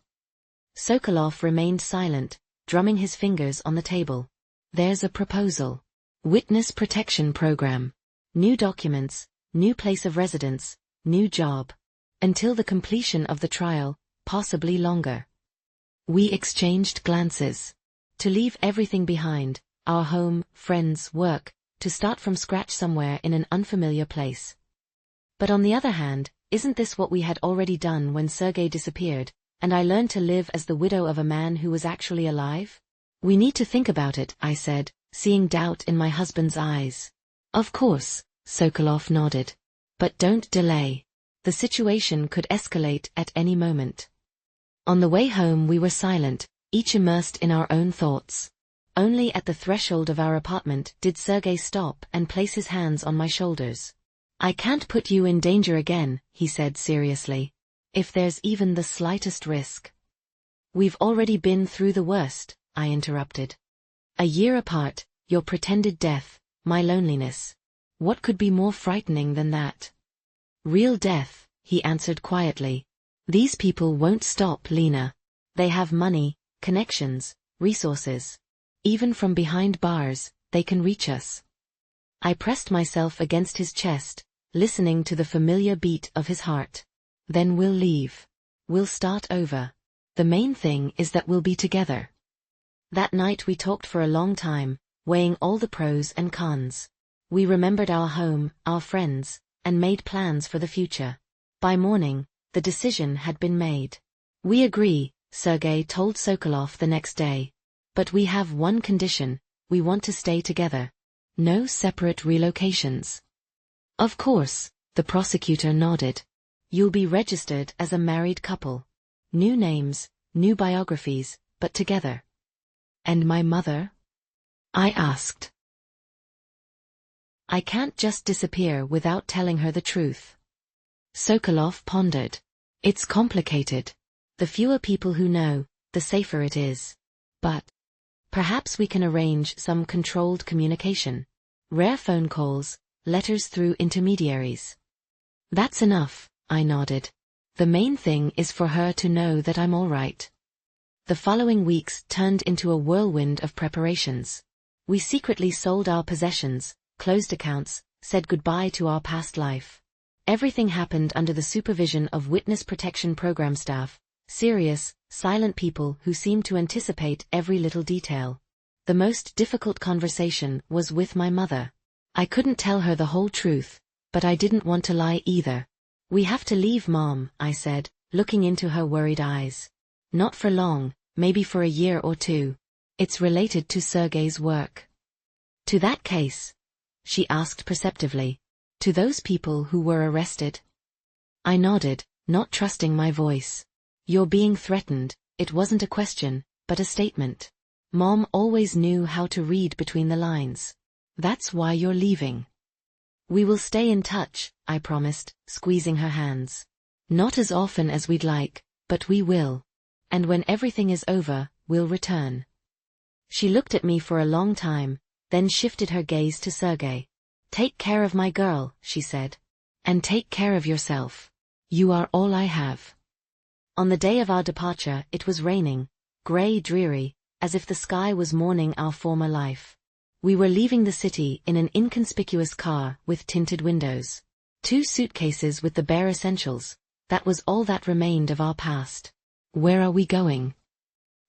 Sokolov remained silent, drumming his fingers on the table. "There's a proposal. Witness protection program. New documents, new place of residence, new job. Until the completion of the trial, possibly longer." We exchanged glances. To leave everything behind, our home, friends, work, to start from scratch somewhere in an unfamiliar place. But on the other hand, isn't this what we had already done when Sergei disappeared, and I learned to live as the widow of a man who was actually alive? "We need to think about it," I said, seeing doubt in my husband's eyes. "Of course," Sokolov nodded. "But don't delay. The situation could escalate at any moment." On the way home we were silent, each immersed in our own thoughts. Only at the threshold of our apartment did Sergei stop and place his hands on my shoulders. "I can't put you in danger again," he said seriously. "If there's even the slightest risk." "We've already been through the worst," I interrupted. "A year apart, your pretended death, my loneliness. What could be more frightening than that?" "Real death," he answered quietly. "These people won't stop, Lena. They have money, connections, resources. Even from behind bars, they can reach us." I pressed myself against his chest, listening to the familiar beat of his heart. "Then we'll leave. We'll start over. The main thing is that we'll be together." That night we talked for a long time, weighing all the pros and cons. We remembered our home, our friends, and made plans for the future. By morning, the decision had been made. "We agree," Sergei told Sokolov the next day. "But we have one condition: we want to stay together. No separate relocations." "Of course," the prosecutor nodded. "You'll be registered as a married couple. New names, new biographies, but together." "And my mother?" I asked. "I can't just disappear without telling her the truth." Sokolov pondered. "It's complicated. The fewer people who know, the safer it is. But perhaps we can arrange some controlled communication. Rare phone calls, letters through intermediaries." "That's enough," I nodded. "The main thing is for her to know that I'm all right." The following weeks turned into a whirlwind of preparations. We secretly sold our possessions, closed accounts, said goodbye to our past life. Everything happened under the supervision of Witness Protection Program staff, serious, silent people who seemed to anticipate every little detail. The most difficult conversation was with my mother. I couldn't tell her the whole truth, but I didn't want to lie either. We have to leave, Mom, I said, looking into her worried eyes. Not for long, maybe for a year or two. It's related to Sergei's work. To that case? She asked perceptively. To those people who were arrested? I nodded, not trusting my voice. You're being threatened. It wasn't a question, but a statement. Mom always knew how to read between the lines. That's why you're leaving. We will stay in touch, I promised, squeezing her hands. Not as often as we'd like, but we will. And when everything is over, we'll return. She looked at me for a long time, then shifted her gaze to Sergei. Take care of my girl, she said. And take care of yourself. You are all I have. On the day of our departure, it was raining, grey, dreary, as if the sky was mourning our former life. We were leaving the city in an inconspicuous car with tinted windows. 2 suitcases with the bare essentials. That was all that remained of our past. Where are we going?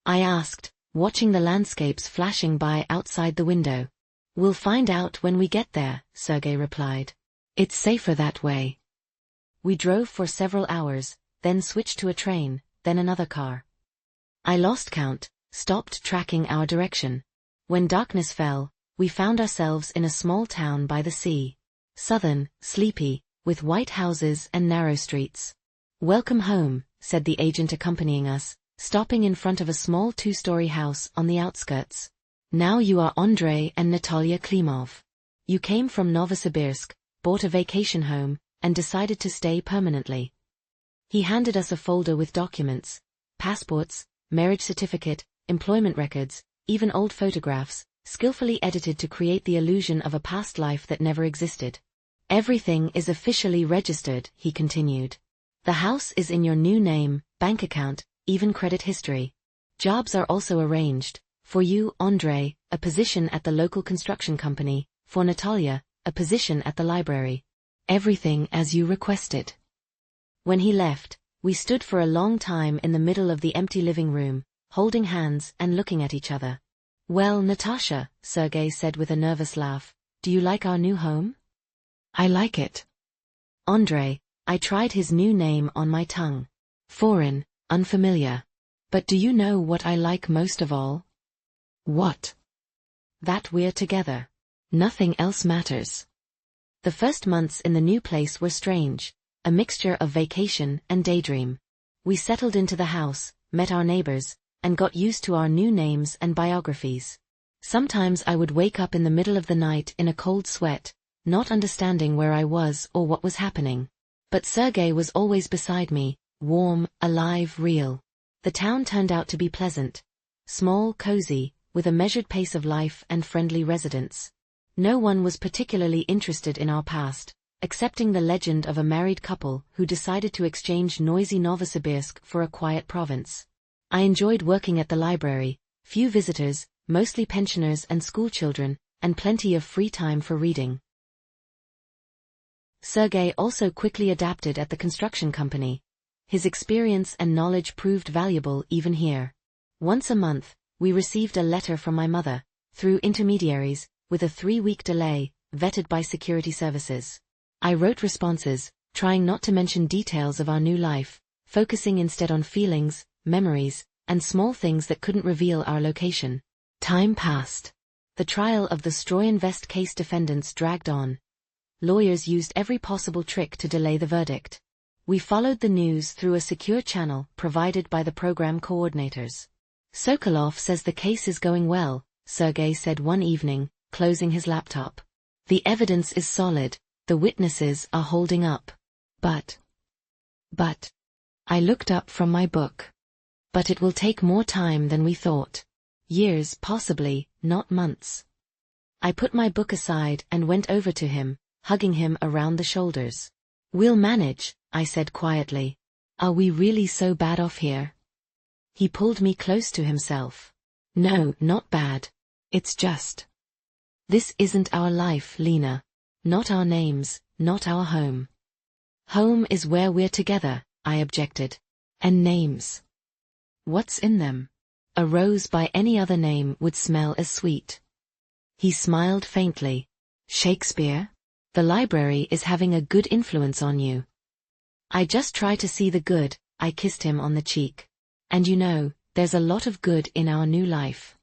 I asked, watching the landscapes flashing by outside the window. We'll find out when we get there, Sergei replied. It's safer that way. We drove for several hours, then switched to a train, then another car. I lost count, stopped tracking our direction. When darkness fell, we found ourselves in a small town by the sea. Southern, sleepy, with white houses and narrow streets. Welcome home, said the agent accompanying us, stopping in front of a small 2-story house on the outskirts. Now you are Andrei and Natalia Klimov. You came from Novosibirsk, bought a vacation home, and decided to stay permanently. He handed us a folder with documents, passports, marriage certificate, employment records, even old photographs, skillfully edited to create the illusion of a past life that never existed. Everything is officially registered, he continued. The house is in your new name, bank account, even credit history. Jobs are also arranged. For you, Andrei, a position at the local construction company, for Natalia, a position at the library. Everything as you requested. When he left, we stood for a long time in the middle of the empty living room, holding hands and looking at each other. Well, Natasha, Sergei said with a nervous laugh, do you like our new home? I like it. Andrei, I tried his new name on my tongue. Foreign, unfamiliar. But do you know what I like most of all? What? That we're together. Nothing else matters. The first months in the new place were strange, a mixture of vacation and daydream. We settled into the house, met our neighbors, and got used to our new names and biographies. Sometimes I would wake up in the middle of the night in a cold sweat, not understanding where I was or what was happening. But Sergei was always beside me, warm, alive, real. The town turned out to be pleasant. Small, cozy, with a measured pace of life and friendly residents. No one was particularly interested in our past, accepting the legend of a married couple who decided to exchange noisy Novosibirsk for a quiet province. I enjoyed working at the library, few visitors, mostly pensioners and schoolchildren, and plenty of free time for reading. Sergei also quickly adapted at the construction company. His experience and knowledge proved valuable even here. Once a month, we received a letter from my mother, through intermediaries, with a 3-week delay, vetted by security services. I wrote responses, trying not to mention details of our new life, focusing instead on feelings, memories, and small things that couldn't reveal our location. Time passed. The trial of the Stroinvest case defendants dragged on. Lawyers used every possible trick to delay the verdict. We followed the news through a secure channel provided by the program coordinators. Sokolov says the case is going well, Sergei said one evening, closing his laptop. The evidence is solid, the witnesses are holding up. But, I looked up from my book. But it will take more time than we thought. Years possibly, not months. I put my book aside and went over to him, hugging him around the shoulders. We'll manage, I said quietly. Are we really so bad off here? He pulled me close to himself. No, not bad. It's just. This isn't our life, Lena. Not our names, not our home. Home is where we're together, I objected. And names. What's in them? A rose by any other name would smell as sweet. He smiled faintly. Shakespeare? The library is having a good influence on you. I just try to see the good, I kissed him on the cheek. And you know, there's a lot of good in our new life.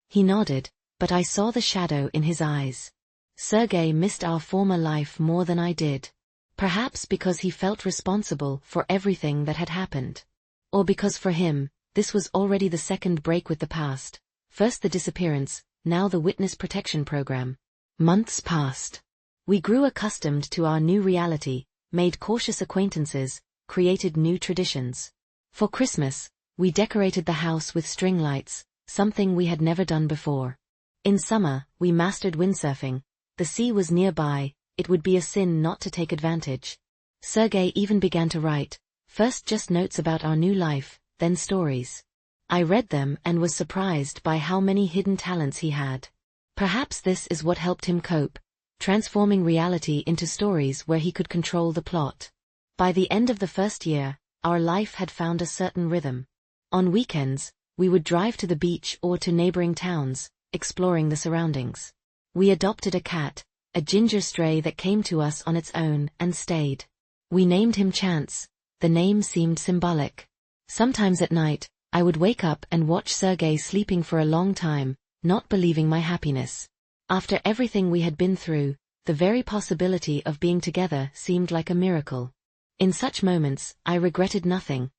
He nodded, but I saw the shadow in his eyes. Sergei missed our former life more than I did. Perhaps because he felt responsible for everything that had happened. Or because for him, this was already the second break with the past. First the disappearance, now the witness protection program. Months passed. We grew accustomed to our new reality, made cautious acquaintances, created new traditions. For Christmas, we decorated the house with string lights, something we had never done before. In summer, we mastered windsurfing. The sea was nearby, it would be a sin not to take advantage. Sergei even began to write, first just notes about our new life, then stories. I read them and was surprised by how many hidden talents he had. Perhaps this is what helped him cope, transforming reality into stories where he could control the plot. By the end of the first year, our life had found a certain rhythm. On weekends, we would drive to the beach or to neighboring towns, exploring the surroundings. We adopted a cat, a ginger stray that came to us on its own and stayed. We named him Chance. The name seemed symbolic. Sometimes at night, I would wake up and watch Sergei sleeping for a long time, not believing my happiness. After everything we had been through, the very possibility of being together seemed like a miracle. In such moments, I regretted nothing.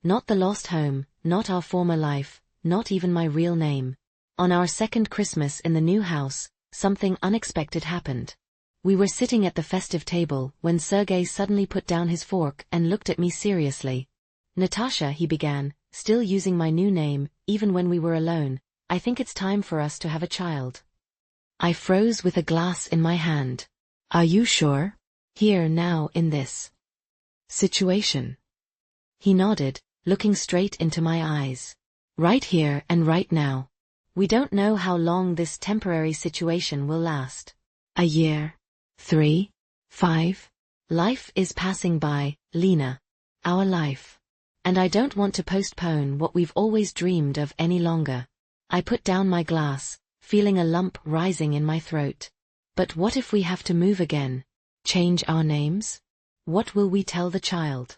Not the lost home, not our former life, not even my real name. On our second Christmas in the new house, something unexpected happened. We were sitting at the festive table when Sergei suddenly put down his fork and looked at me seriously. Natasha, he began, still using my new name, even when we were alone, I think it's time for us to have a child. I froze with a glass in my hand. Are you sure? Here now in this situation? He nodded, looking straight into my eyes. Right here and right now. We don't know how long this temporary situation will last. A year? 3? 5? Life is passing by, Lena. Our life. And I don't want to postpone what we've always dreamed of any longer. I put down my glass, feeling a lump rising in my throat. But what if we have to move again? Change our names? What will we tell the child?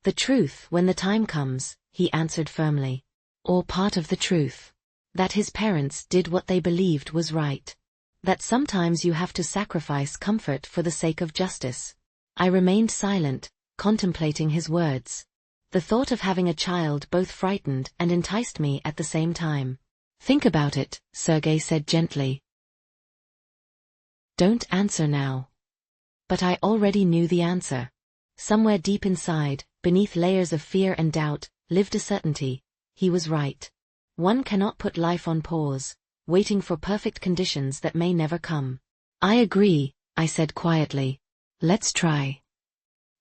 The truth when the time comes, he answered firmly. Or part of the truth. That his parents did what they believed was right. That sometimes you have to sacrifice comfort for the sake of justice. I remained silent, contemplating his words. The thought of having a child both frightened and enticed me at the same time. Think about it, Sergei said gently. Don't answer now. But I already knew the answer. Somewhere deep inside, beneath layers of fear and doubt, lived a certainty. He was right. One cannot put life on pause, waiting for perfect conditions that may never come. I agree, I said quietly. Let's try.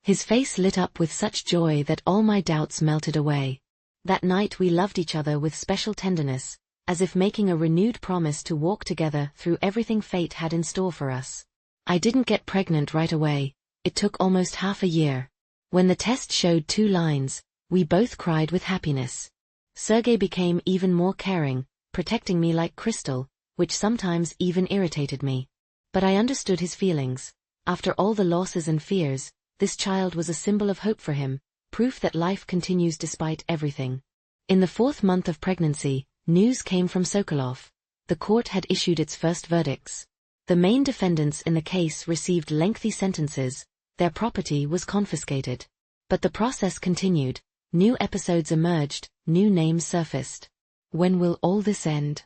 His face lit up with such joy that all my doubts melted away. That night we loved each other with special tenderness, as if making a renewed promise to walk together through everything fate had in store for us. I didn't get pregnant right away. It took almost half a year. When the test showed 2 lines, we both cried with happiness. Sergei became even more caring, protecting me like crystal, which sometimes even irritated me. But I understood his feelings. After all the losses and fears, this child was a symbol of hope for him, proof that life continues despite everything. In the 4th month of pregnancy, news came from Sokolov. The court had issued its first verdicts. The main defendants in the case received lengthy sentences, their property was confiscated. But the process continued, new episodes emerged, new names surfaced. When will all this end?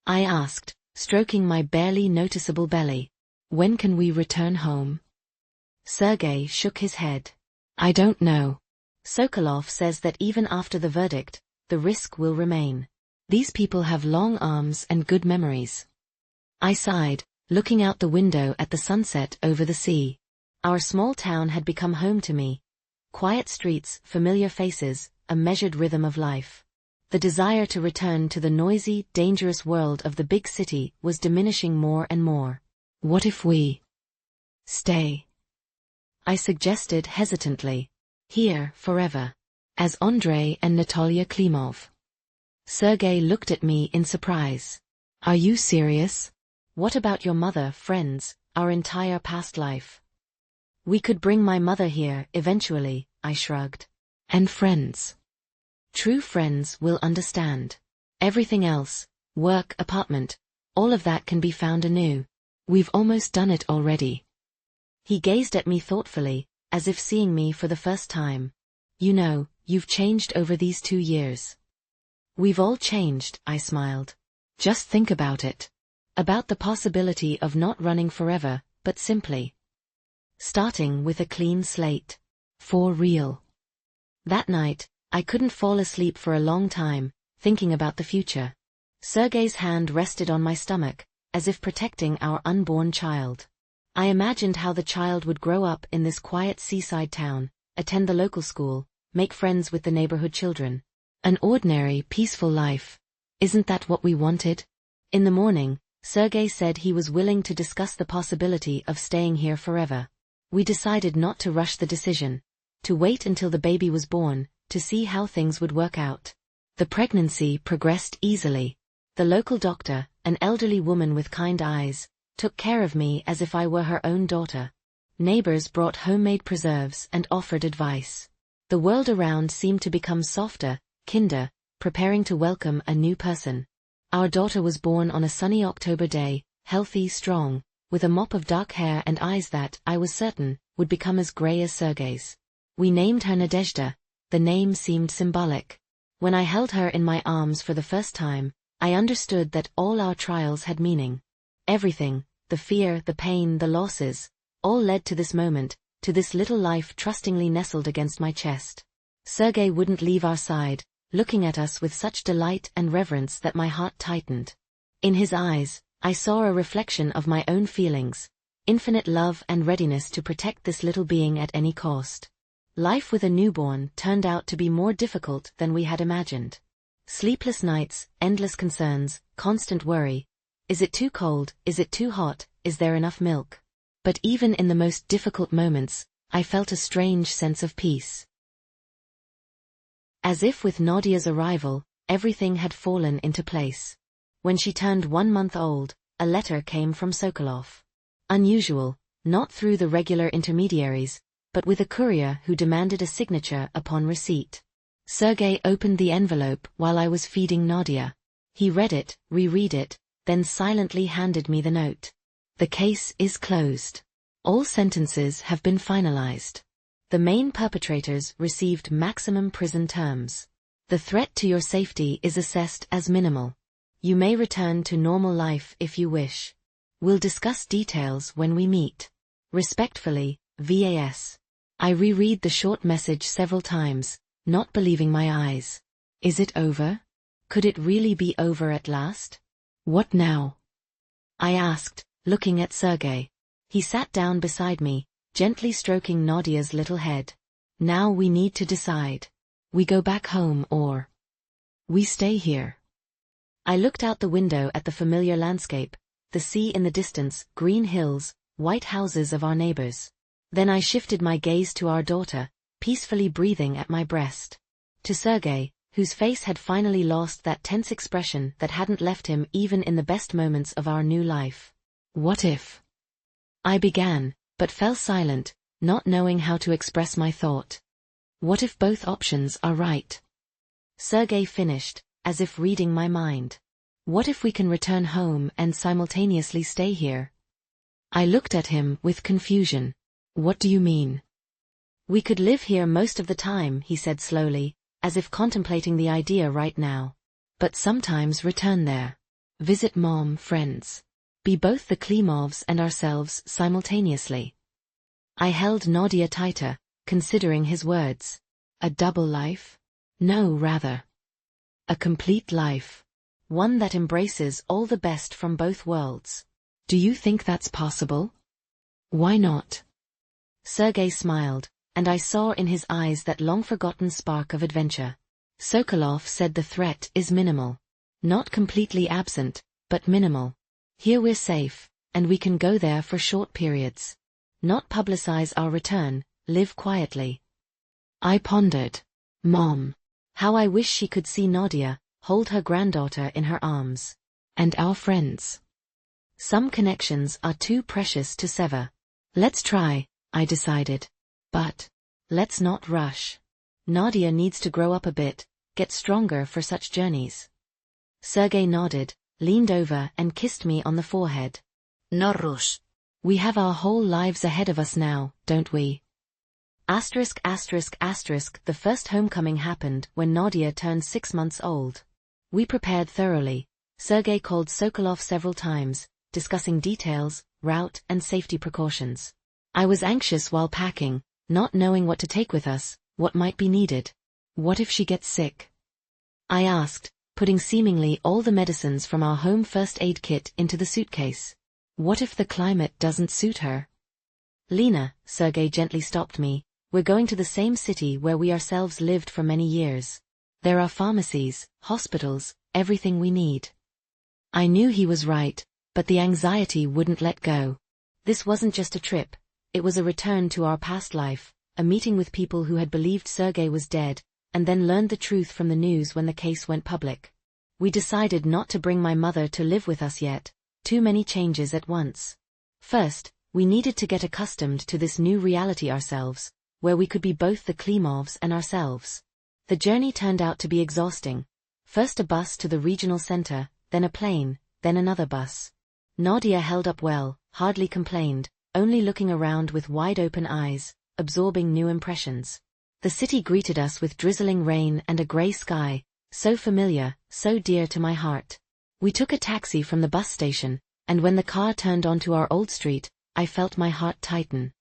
I asked, stroking my barely noticeable belly. When can we return home? Sergei shook his head. I don't know. Sokolov says that even after the verdict, the risk will remain. These people have long arms and good memories. I sighed, looking out the window at the sunset over the sea. Our small town had become home to me. Quiet streets, familiar faces, a measured rhythm of life. The desire to return to the noisy, dangerous world of the big city was diminishing more and more. What if we stay? I suggested hesitantly. Here, forever. As Andrei and Natalia Klimov. Sergei looked at me in surprise. Are you serious? What about your mother, friends, our entire past life? We could bring my mother here, eventually, I shrugged. And friends. True friends will understand. Everything else, work, apartment, all of that can be found anew. We've almost done it already. He gazed at me thoughtfully, as if seeing me for the first time. You know, you've changed over these 2 years. We've all changed, I smiled. Just think about it. About the possibility of not running forever, but simply starting with a clean slate. For real. That night, I couldn't fall asleep for a long time, thinking about the future. Sergei's hand rested on my stomach, as if protecting our unborn child. I imagined how the child would grow up in this quiet seaside town, attend the local school, make friends with the neighborhood children. An ordinary, peaceful life. Isn't that what we wanted? In the morning, Sergei said he was willing to discuss the possibility of staying here forever. We decided not to rush the decision, to wait until the baby was born, to see how things would work out. The pregnancy progressed easily. The local doctor, an elderly woman with kind eyes, took care of me as if I were her own daughter. Neighbors brought homemade preserves and offered advice. The world around seemed to become softer, kinder, preparing to welcome a new person. Our daughter was born on a sunny October day, healthy, strong, with a mop of dark hair and eyes that, I was certain, would become as grey as Sergei's. We named her Nadezhda. The name seemed symbolic. When I held her in my arms for the first time, I understood that all our trials had meaning. Everything, the fear, the pain, the losses, all led to this moment, to this little life trustingly nestled against my chest. Sergei wouldn't leave our side, looking at us with such delight and reverence that my heart tightened. In his eyes, I saw a reflection of my own feelings, infinite love and readiness to protect this little being at any cost. Life with a newborn turned out to be more difficult than we had imagined. Sleepless nights, endless concerns, constant worry. Is it too cold? Is it too hot? Is there enough milk? But even in the most difficult moments, I felt a strange sense of peace. As if with Nadia's arrival, everything had fallen into place. When she turned 1 month old, a letter came from Sokolov. Unusual, not through the regular intermediaries, but with a courier who demanded a signature upon receipt. Sergei opened the envelope while I was feeding Nadia. He read it, reread it, then silently handed me the note. The case is closed. All sentences have been finalized. The main perpetrators received maximum prison terms. The threat to your safety is assessed as minimal. You may return to normal life if you wish. We'll discuss details when we meet. Respectfully, VAS. I reread the short message several times, not believing my eyes. Is it over? Could it really be over at last? What now? I asked, looking at Sergei. He sat down beside me, gently stroking Nadia's little head. Now we need to decide. We go back home or we stay here. I looked out the window at the familiar landscape, the sea in the distance, green hills, white houses of our neighbors. Then I shifted my gaze to our daughter, peacefully breathing at my breast. To Sergei, whose face had finally lost that tense expression that hadn't left him even in the best moments of our new life. What if? I began, but fell silent, not knowing how to express my thought. What if both options are right? Sergei finished, as if reading my mind. What if we can return home and simultaneously stay here? I looked at him with confusion. What do you mean? We could live here most of the time, he said slowly, as if contemplating the idea right now. But sometimes return there. Visit mom, friends. Be both the Klimovs and ourselves simultaneously. I held Nadia tighter, considering his words. A double life? No, rather. A complete life. One that embraces all the best from both worlds. Do you think that's possible? Why not? Sergei smiled, and I saw in his eyes that long-forgotten spark of adventure. Sokolov said the threat is minimal. Not completely absent, but minimal. Here we're safe, and we can go there for short periods. Not publicize our return, live quietly. I pondered. Mom. How I wish she could see Nadia, hold her granddaughter in her arms. And our friends. Some connections are too precious to sever. Let's try, I decided. But let's not rush. Nadia needs to grow up a bit, get stronger for such journeys. Sergei nodded, leaned over and kissed me on the forehead. No rush. We have our whole lives ahead of us now, don't we? The first homecoming happened when Nadia turned 6 months old. We prepared thoroughly. Sergei called Sokolov several times, discussing details, route and safety precautions. I was anxious while packing, not knowing what to take with us, what might be needed. What if she gets sick? I asked, putting seemingly all the medicines from our home first aid kit into the suitcase. What if the climate doesn't suit her? Lena, Sergei gently stopped me, we're going to the same city where we ourselves lived for many years. There are pharmacies, hospitals, everything we need. I knew he was right, but the anxiety wouldn't let go. This wasn't just a trip, it was a return to our past life, a meeting with people who had believed Sergei was dead, and then learned the truth from the news when the case went public. We decided not to bring my mother to live with us yet, too many changes at once. First, we needed to get accustomed to this new reality ourselves, where we could be both the Klimovs and ourselves. The journey turned out to be exhausting. First a bus to the regional center, then a plane, then another bus. Nadia held up well, hardly complained, only looking around with wide-open eyes, absorbing new impressions. The city greeted us with drizzling rain and a gray sky, so familiar, so dear to my heart. We took a taxi from the bus station, and when the car turned onto our old street, I felt my heart tighten.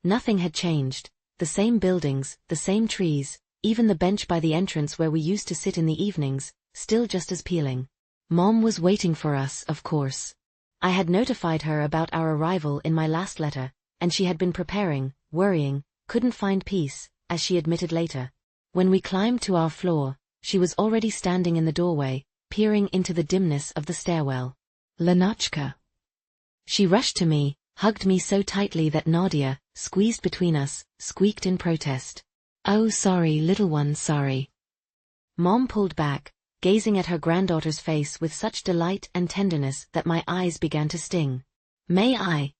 Nothing had changed, the same buildings, the same trees, even the bench by the entrance where we used to sit in the evenings, still just as peeling. Mom was waiting for us, of course. I had notified her about our arrival in my last letter, and she had been preparing, worrying, couldn't find peace, as she admitted later. When we climbed to our floor, she was already standing in the doorway, peering into the dimness of the stairwell. Lenachka. She rushed to me, hugged me so tightly that Nadia, squeezed between us, squeaked in protest. Oh sorry little one, sorry. Mom pulled back, gazing at her granddaughter's face with such delight and tenderness that my eyes began to sting. May I?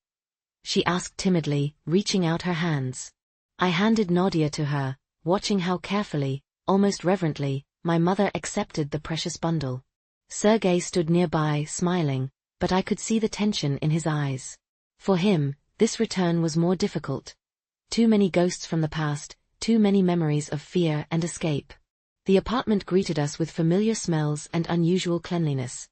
She asked timidly, reaching out her hands. I handed Nadia to her, watching how carefully, almost reverently, my mother accepted the precious bundle. Sergei stood nearby, smiling, but I could see the tension in his eyes. For him, this return was more difficult. Too many ghosts from the past, too many memories of fear and escape. The apartment greeted us with familiar smells and unusual cleanliness.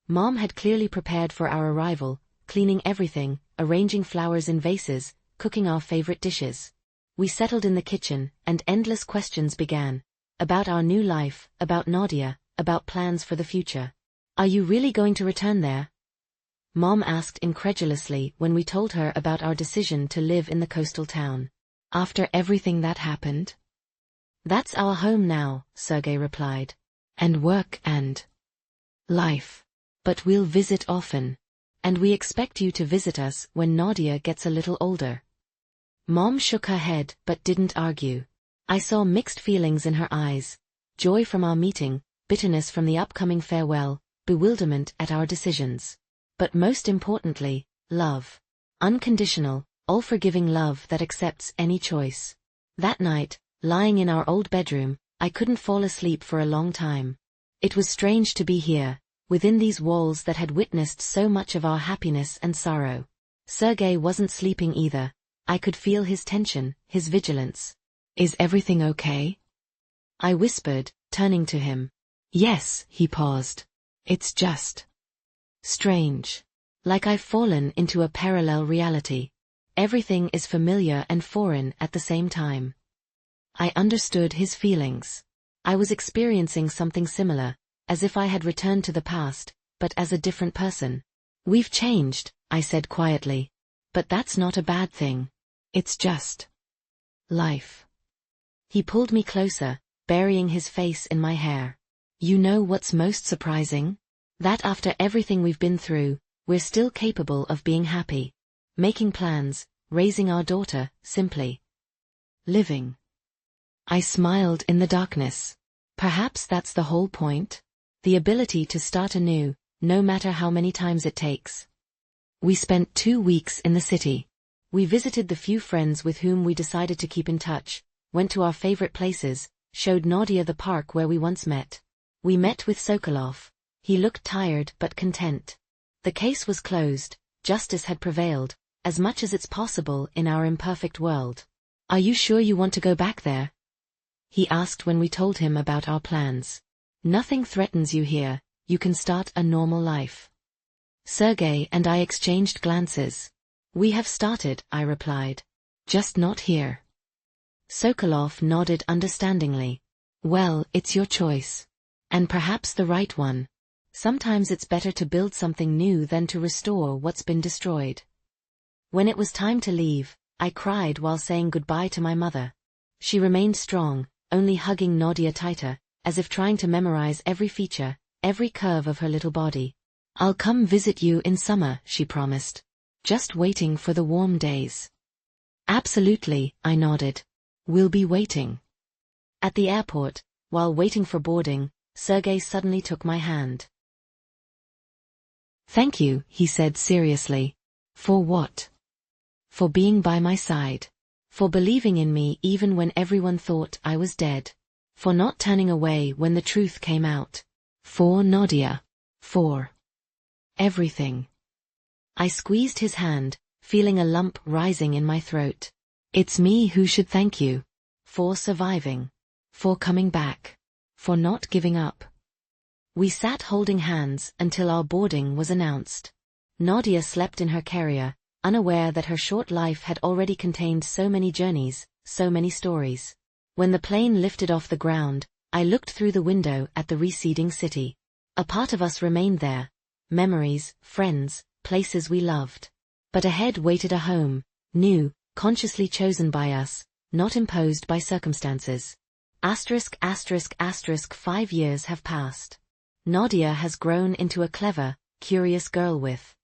Mom had clearly prepared for our arrival, cleaning everything, arranging flowers in vases, cooking our favorite dishes. We settled in the kitchen, and endless questions began. About our new life, about Nadia, about plans for the future. Are you really going to return there? Mom asked incredulously when we told her about our decision to live in the coastal town. After everything that happened? That's our home now, Sergei replied. And work and life. But we'll visit often. And we expect you to visit us when Nadia gets a little older. Mom shook her head but didn't argue. I saw mixed feelings in her eyes. Joy from our meeting, bitterness from the upcoming farewell, bewilderment at our decisions. But most importantly, love. Unconditional, all-forgiving love that accepts any choice. That night, lying in our old bedroom, I couldn't fall asleep for a long time. It was strange to be here, within these walls that had witnessed so much of our happiness and sorrow. Sergei wasn't sleeping either. I could feel his tension, his vigilance. Is everything okay? I whispered, turning to him. Yes, he paused. It's just strange. Like I've fallen into a parallel reality. Everything is familiar and foreign at the same time. I understood his feelings. I was experiencing something similar, as if I had returned to the past, but as a different person. We've changed, I said quietly. But that's not a bad thing. It's just life. He pulled me closer, burying his face in my hair. You know what's most surprising? That after everything we've been through, we're still capable of being happy. Making plans, raising our daughter, simply living. I smiled in the darkness. Perhaps that's the whole point? The ability to start anew, no matter how many times it takes. We spent 2 weeks in the city. We visited the few friends with whom we decided to keep in touch, went to our favorite places, showed Nadia the park where we once met. We met with Sokolov. He looked tired but content. The case was closed, justice had prevailed, as much as it's possible in our imperfect world. Are you sure you want to go back there? He asked when we told him about our plans. Nothing threatens you here, you can start a normal life. Sergei and I exchanged glances. We have started, I replied. Just not here. Sokolov nodded understandingly. Well, it's your choice. And perhaps the right one. Sometimes it's better to build something new than to restore what's been destroyed. When it was time to leave, I cried while saying goodbye to my mother. She remained strong, only hugging Nadia tighter, as if trying to memorize every feature, every curve of her little body. I'll come visit you in summer, she promised. Just waiting for the warm days. Absolutely, I nodded. We'll be waiting. At the airport, while waiting for boarding, Sergei suddenly took my hand. Thank you, he said seriously. For what? For being by my side. For believing in me even when everyone thought I was dead. For not turning away when the truth came out. For Nadia. For everything. I squeezed his hand, feeling a lump rising in my throat. It's me who should thank you. For surviving. For coming back. For not giving up. We sat holding hands until our boarding was announced. Nadia slept in her carrier, unaware that her short life had already contained so many journeys, so many stories. When the plane lifted off the ground, I looked through the window at the receding city. A part of us remained there. Memories, friends, places we loved. But ahead waited a home, new, consciously chosen by us, not imposed by circumstances. ******. 5 years have passed. Nadia has grown into a clever, curious girl with